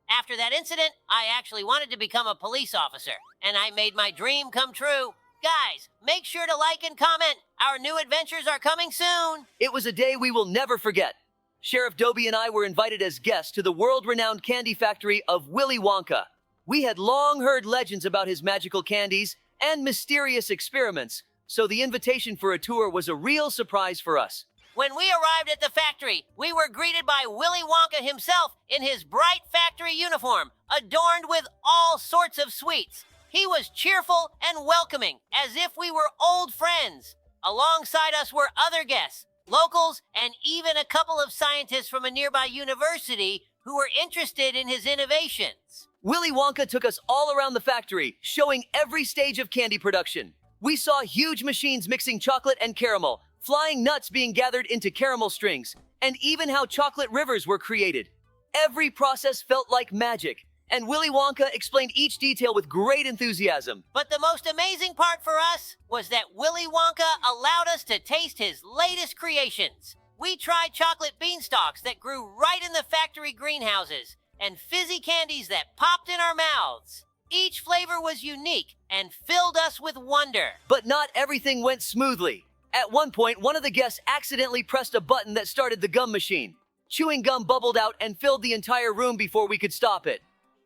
After that incident, I actually wanted to become a police officer, and I made my dream come true. Guys, make sure to like and comment. Our new adventures are coming soon. It was a day we will never forget. Sheriff Dobie and I were invited as guests to the world-renowned candy factory of Willy Wonka. We had long heard legends about his magical candies and mysterious experiments, so the invitation for a tour was a real surprise for us. When we arrived at the factory, we were greeted by Willy Wonka himself in his bright factory uniform, adorned with all sorts of sweets. He was cheerful and welcoming, as if we were old friends. Alongside us were other guests, locals, and even a couple of scientists from a nearby university who were interested in his innovations. Willy Wonka took us all around the factory, showing every stage of candy production. We saw huge machines mixing chocolate and caramel, flying nuts being gathered into caramel strings, and even how chocolate rivers were created. Every process felt like magic, and Willy Wonka explained each detail with great enthusiasm. But the most amazing part for us was that Willy Wonka allowed us to taste his latest creations. We tried chocolate beanstalks that grew right in the factory greenhouses, and fizzy candies that popped in our mouths. Each flavor was unique and filled us with wonder. But not everything went smoothly. At one point, one of the guests accidentally pressed a button that started the gum machine. Chewing gum bubbled out and filled the entire room before we could stop it.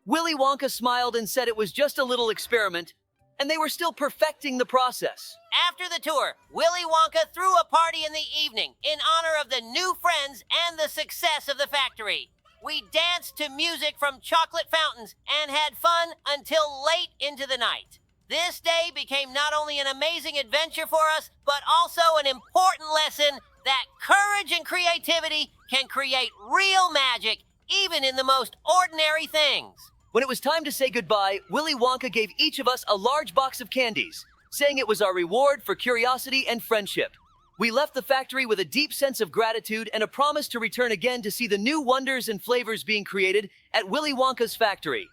Willy Wonka smiled and said it was just a little experiment, and they were still perfecting the process. After the tour, Willy Wonka threw a party in the evening in honor of the new friends and the success of the factory. We danced to music from chocolate fountains and had fun until late into the night. This day became not only an amazing adventure for us, but also an important lesson that courage and creativity can create real magic, even in the most ordinary things. When it was time to say goodbye, Willy Wonka gave each of us a large box of candies, saying it was our reward for curiosity and friendship. We left the factory with a deep sense of gratitude and a promise to return again to see the new wonders and flavors being created at Willy Wonka's factory.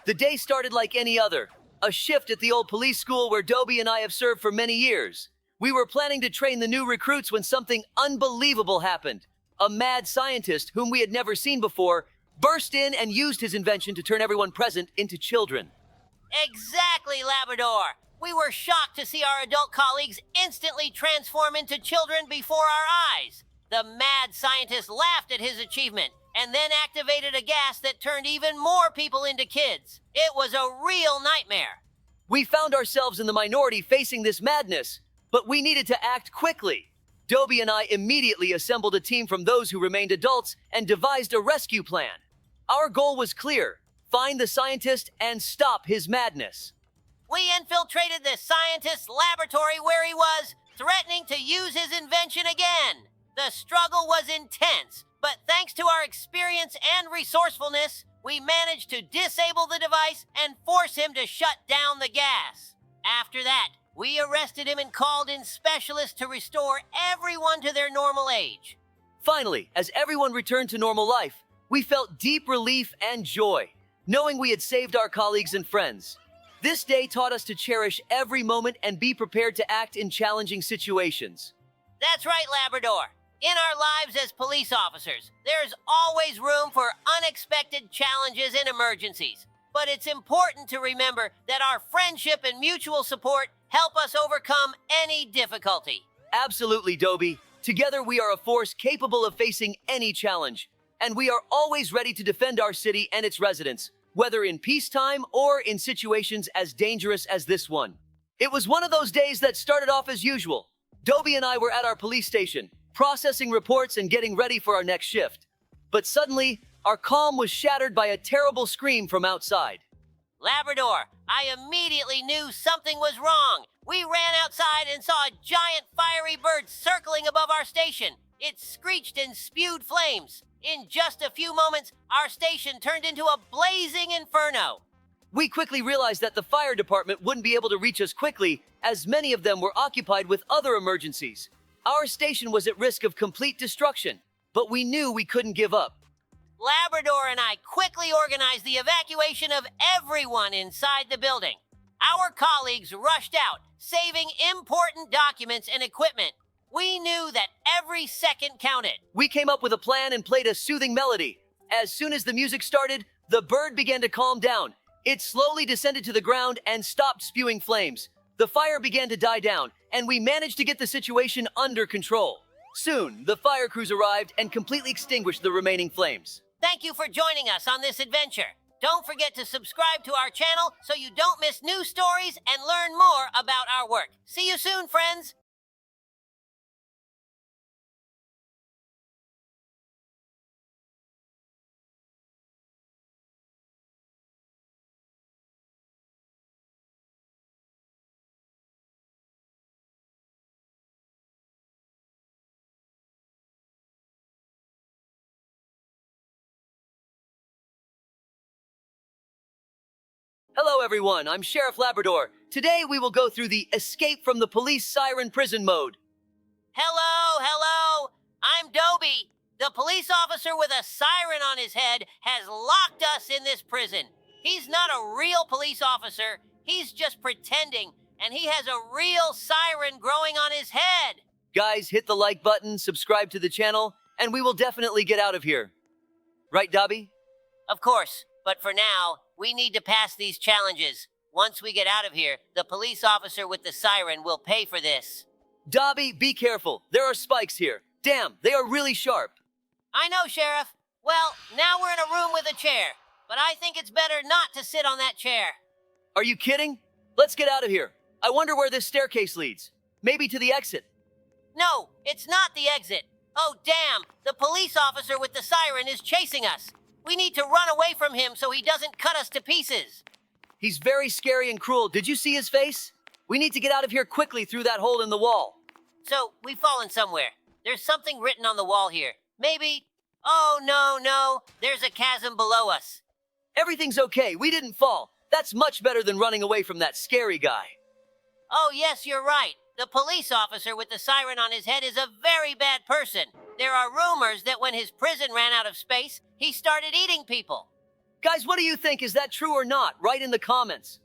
The day started like any other, a shift at the old police school where Dobie and I have served for many years. We were planning to train the new recruits when something unbelievable happened. A mad scientist, whom we had never seen before, burst in and used his invention to turn everyone present into children. Exactly, Labrador. We were shocked to see our adult colleagues instantly transform into children before our eyes. The mad scientist laughed at his achievement and then activated a gas that turned even more people into kids. It was a real nightmare. We found ourselves in the minority facing this madness, but we needed to act quickly. Dobie and I immediately assembled a team from those who remained adults and devised a rescue plan. Our goal was clear: find the scientist and stop his madness. We infiltrated the scientist's laboratory where he was, threatening to use his invention again. The struggle was intense, but thanks to our experience and resourcefulness, we managed to disable the device and force him to shut down the gas. After that, we arrested him and called in specialists to restore everyone to their normal age. Finally, as everyone returned to normal life, we felt deep relief and joy, knowing we had saved our colleagues and friends. This day taught us to cherish every moment and be prepared to act in challenging situations. That's right, Labrador. In our lives as police officers, there's always room for unexpected challenges and emergencies. But it's important to remember that our friendship and mutual support help us overcome any difficulty. Absolutely, Dobie. Together we are a force capable of facing any challenge, and we are always ready to defend our city and its residents, whether in peacetime or in situations as dangerous as this one. It was one of those days that started off as usual. Dobie and I were at our police station, processing reports and getting ready for our next shift. But suddenly, our calm was shattered by a terrible scream from outside. Labrador, I immediately knew something was wrong. We ran outside and saw a giant fiery bird circling above our station. It screeched and spewed flames. In just a few moments, our station turned into a blazing inferno. We quickly realized that the fire department wouldn't be able to reach us quickly, as many of them were occupied with other emergencies. Our station was at risk of complete destruction, but we knew we couldn't give up. Labrador and I quickly organized the evacuation of everyone inside the building. Our colleagues rushed out, saving important documents and equipment. We knew that every second counted. We came up with a plan and played a soothing melody. As soon as the music started, the bird began to calm down. It slowly descended to the ground and stopped spewing flames. The fire began to die down, and we managed to get the situation under control. Soon, the fire crews arrived and completely extinguished the remaining flames. Thank you for joining us on this adventure. Don't forget to subscribe to our channel so you don't miss new stories and learn more about our work. See you soon, friends! Hello everyone, I'm Sheriff Labrador. Today we will go through the Escape from the Police Siren Prison mode. Hello! I'm Dobie. The police officer with a siren on his head has locked us in this prison. He's not a real police officer. He's just pretending, and he has a real siren growing on his head. Guys, hit the like button, subscribe to the channel, and we will definitely get out of here. Right, Dobie? Of course, but for now, we need to pass these challenges. Once we get out of here, the police officer with the siren will pay for this. Dobie, be careful. There are spikes here. Damn, they are really sharp. I know, Sheriff. Well, now we're in a room with a chair, but I think it's better not to sit on that chair. Are you kidding? Let's get out of here. I wonder where this staircase leads. Maybe to the exit. No, it's not the exit. Oh, damn! The police officer with the siren is chasing us. We need to run away from him so he doesn't cut us to pieces. He's very scary and cruel. Did you see his face? We need to get out of here quickly through that hole in the wall. So, we've fallen somewhere. There's something written on the wall here. Maybe... Oh, no. There's a chasm below us. Everything's okay. We didn't fall. That's much better than running away from that scary guy. Oh, yes, you're right. The police officer with the siren on his head is a very bad person. There are rumors that when his prison ran out of space, he started eating people. Guys, what do you think? Is that true or not? Write in the comments.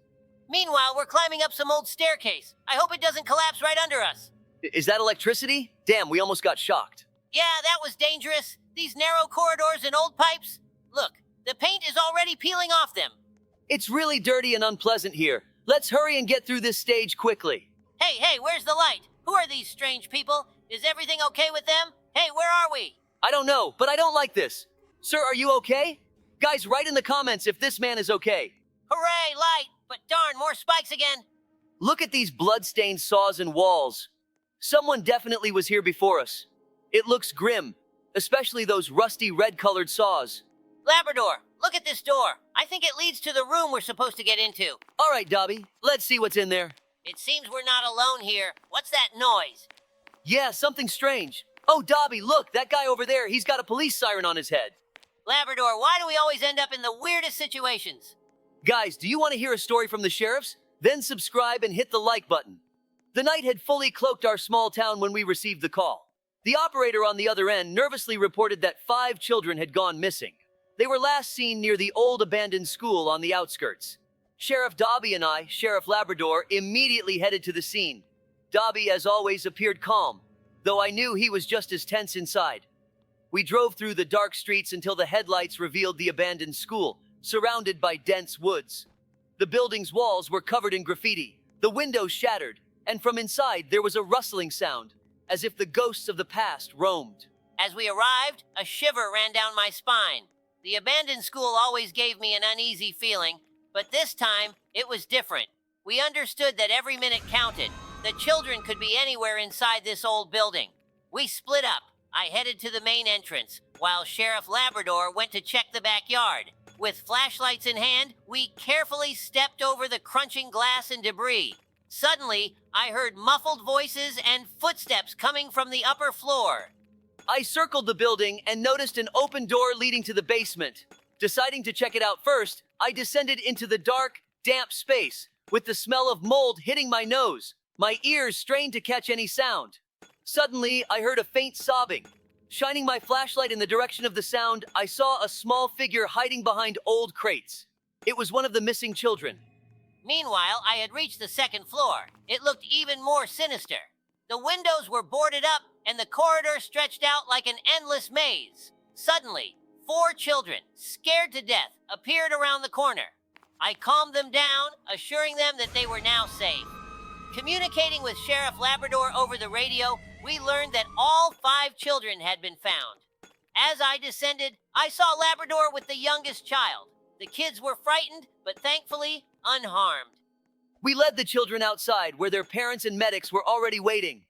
Meanwhile, we're climbing up some old staircase. I hope it doesn't collapse right under us. Is that electricity? Damn, we almost got shocked. Yeah, that was dangerous. These narrow corridors and old pipes. Look, the paint is already peeling off them. It's really dirty and unpleasant here. Let's hurry and get through this stage quickly. Hey, where's the light? Who are these strange people? Is everything okay with them? Hey, where are we? I don't know, but I don't like this. Sir, are you okay? Guys, write in the comments if this man is okay. Hooray, light! but darn, more spikes again. Look at these blood-stained saws and walls. Someone definitely was here before us. It looks grim, especially those rusty red-colored saws. Labrador, look at this door. I think it leads to the room we're supposed to get into. All right, Dobie, let's see what's in there. It seems we're not alone here. What's that noise? Yeah, something strange. Oh, Dobie, look, that guy over there, he's got a police siren on his head. Labrador, why do we always end up in the weirdest situations? Guys, do you want to hear a story from the sheriffs? Then subscribe and hit the like button. The night had fully cloaked our small town when we received the call. The operator on the other end nervously reported that 5 children had gone missing. They were last seen near the old abandoned school on the outskirts. Sheriff Dobie and I, Sheriff Labrador, immediately headed to the scene. Dobie, as always, appeared calm, though I knew he was just as tense inside. We drove through the dark streets until the headlights revealed the abandoned school, surrounded by dense woods. The building's walls were covered in graffiti, the windows shattered, and from inside there was a rustling sound, as if the ghosts of the past roamed. As we arrived, a shiver ran down my spine. The abandoned school always gave me an uneasy feeling, but this time it was different. We understood that every minute counted. The children could be anywhere inside this old building. We split up. I headed to the main entrance, while Sheriff Labrador went to check the backyard. With flashlights in hand, we carefully stepped over the crunching glass and debris. Suddenly, I heard muffled voices and footsteps coming from the upper floor. I circled the building and noticed an open door leading to the basement. Deciding to check it out first, I descended into the dark, damp space, with the smell of mold hitting my nose. My ears strained to catch any sound. Suddenly, I heard a faint sobbing. Shining my flashlight in the direction of the sound, I saw a small figure hiding behind old crates. It was one of the missing children. Meanwhile, I had reached the second floor. It looked even more sinister. The windows were boarded up, and the corridor stretched out like an endless maze. Suddenly, 4 children, scared to death, appeared around the corner. I calmed them down, assuring them that they were now safe. Communicating with Sheriff Labrador over the radio, we learned that all 5 children had been found. As I descended, I saw Labrador with the youngest child. The kids were frightened, but thankfully unharmed. We led the children outside, where their parents and medics were already waiting.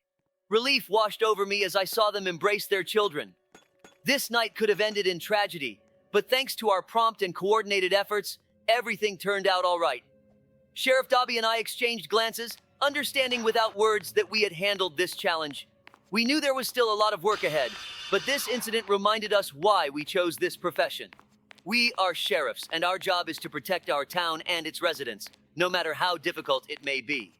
Relief washed over me as I saw them embrace their children. This night could have ended in tragedy, but thanks to our prompt and coordinated efforts, everything turned out all right. Sheriff Dobie and I exchanged glances, understanding without words that we had handled this challenge. We knew there was still a lot of work ahead, but this incident reminded us why we chose this profession. We are sheriffs, and our job is to protect our town and its residents, no matter how difficult it may be.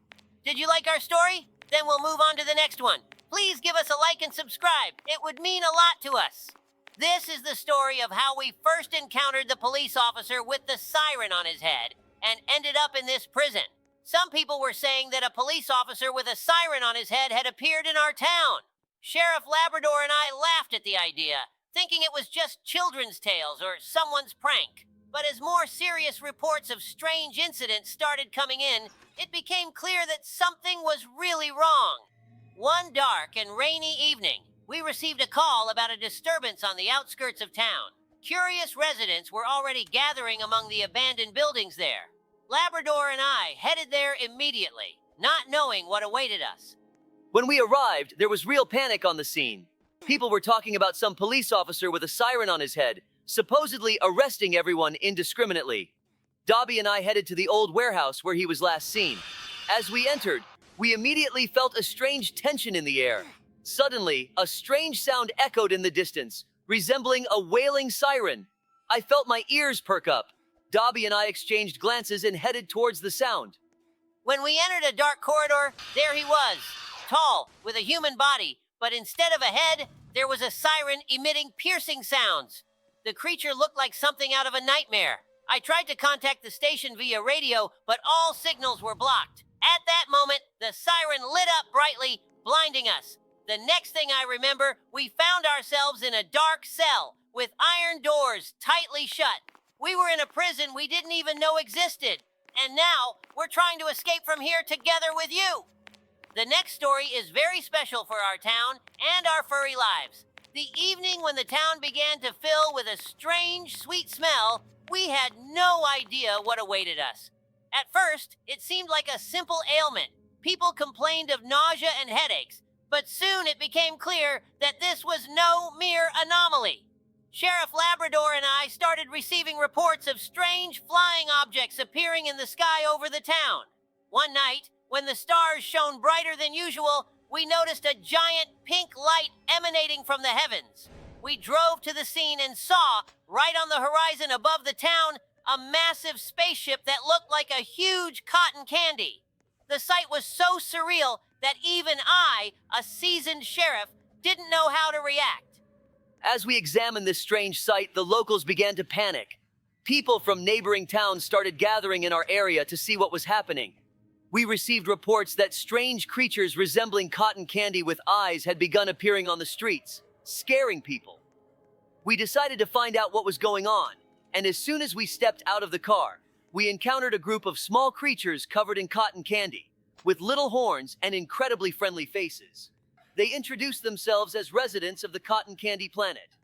Did you like our story? Then we'll move on to the next one. Please give us a like and subscribe. It would mean a lot to us. This is the story of how we first encountered the police officer with the siren on his head and ended up in this prison. Some people were saying that a police officer with a siren on his head had appeared in our town. Sheriff Labrador and I laughed at the idea, thinking it was just children's tales or someone's prank. But as more serious reports of strange incidents started coming in, it became clear that something was really wrong. One dark and rainy evening, we received a call about a disturbance on the outskirts of town. Curious residents were already gathering among the abandoned buildings there. Labrador and I headed there immediately, not knowing what awaited us. When we arrived, there was real panic on the scene. People were talking about some police officer with a siren on his head, supposedly arresting everyone indiscriminately. Dobie and I headed to the old warehouse where he was last seen. As we entered, we immediately felt a strange tension in the air. Suddenly, a strange sound echoed in the distance, resembling a wailing siren. I felt my ears perk up. Dobie and I exchanged glances and headed towards the sound. When we entered a dark corridor, there he was, tall, with a human body, but instead of a head, there was a siren emitting piercing sounds. The creature looked like something out of a nightmare. I tried to contact the station via radio, but all signals were blocked. At that moment, the siren lit up brightly, blinding us. The next thing I remember, we found ourselves in a dark cell with iron doors tightly shut. We were in a prison we didn't even know existed. And now, we're trying to escape from here together with you. The next story is very special for our town and our furry lives. The evening when the town began to fill with a strange, sweet smell, we had no idea what awaited us. At first, it seemed like a simple ailment. People complained of nausea and headaches, but soon it became clear that this was no mere anomaly. Sheriff Labrador and I started receiving reports of strange flying objects appearing in the sky over the town. One night, when the stars shone brighter than usual, we noticed a giant pink light emanating from the heavens. We drove to the scene and saw, right on the horizon above the town, a massive spaceship that looked like a huge cotton candy. The sight was so surreal that even I, a seasoned sheriff, didn't know how to react. As we examined this strange sight, the locals began to panic. People from neighboring towns started gathering in our area to see what was happening. We received reports that strange creatures resembling cotton candy with eyes had begun appearing on the streets, scaring people. We decided to find out what was going on, and as soon as we stepped out of the car, we encountered a group of small creatures covered in cotton candy, with little horns and incredibly friendly faces. They introduced themselves as residents of the cotton candy planet.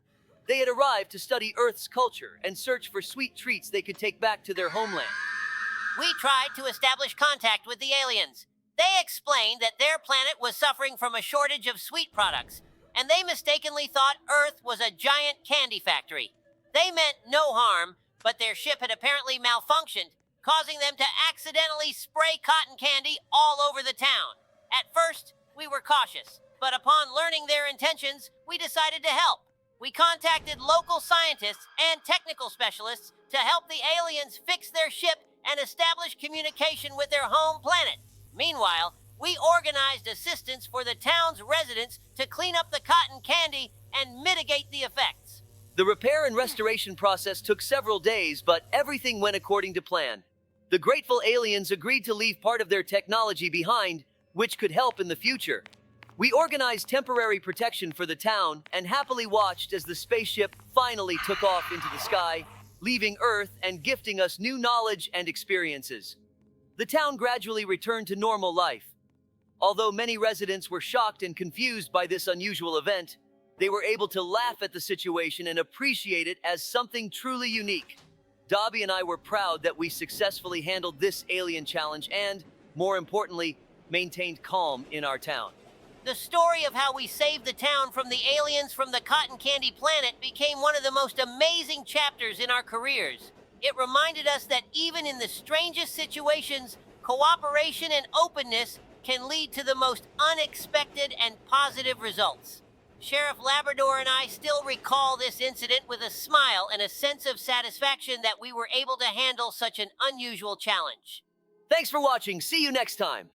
They had arrived to study Earth's culture and search for sweet treats they could take back to their homeland. We tried to establish contact with the aliens. They explained that their planet was suffering from a shortage of sweet products, and they mistakenly thought Earth was a giant candy factory. They meant no harm, but their ship had apparently malfunctioned, causing them to accidentally spray cotton candy all over the town. At first, we were cautious, but upon learning their intentions, we decided to help. We contacted local scientists and technical specialists to help the aliens fix their ship and establish communication with their home planet. Meanwhile, we organized assistance for the town's residents to clean up the cotton candy and mitigate the effects. The repair and restoration process took several days, but everything went according to plan. The grateful aliens agreed to leave part of their technology behind, which could help in the future. We organized temporary protection for the town and happily watched as the spaceship finally took off into the sky, leaving Earth and gifting us new knowledge and experiences. The town gradually returned to normal life. Although many residents were shocked and confused by this unusual event, they were able to laugh at the situation and appreciate it as something truly unique. Dobie and I were proud that we successfully handled this alien challenge and, more importantly, maintained calm in our town. The story of how we saved the town from the aliens from the cotton candy planet became one of the most amazing chapters in our careers. It reminded us that even in the strangest situations, cooperation and openness can lead to the most unexpected and positive results. Sheriff Labrador and I still recall this incident with a smile and a sense of satisfaction that we were able to handle such an unusual challenge. Thanks for watching. See you next time.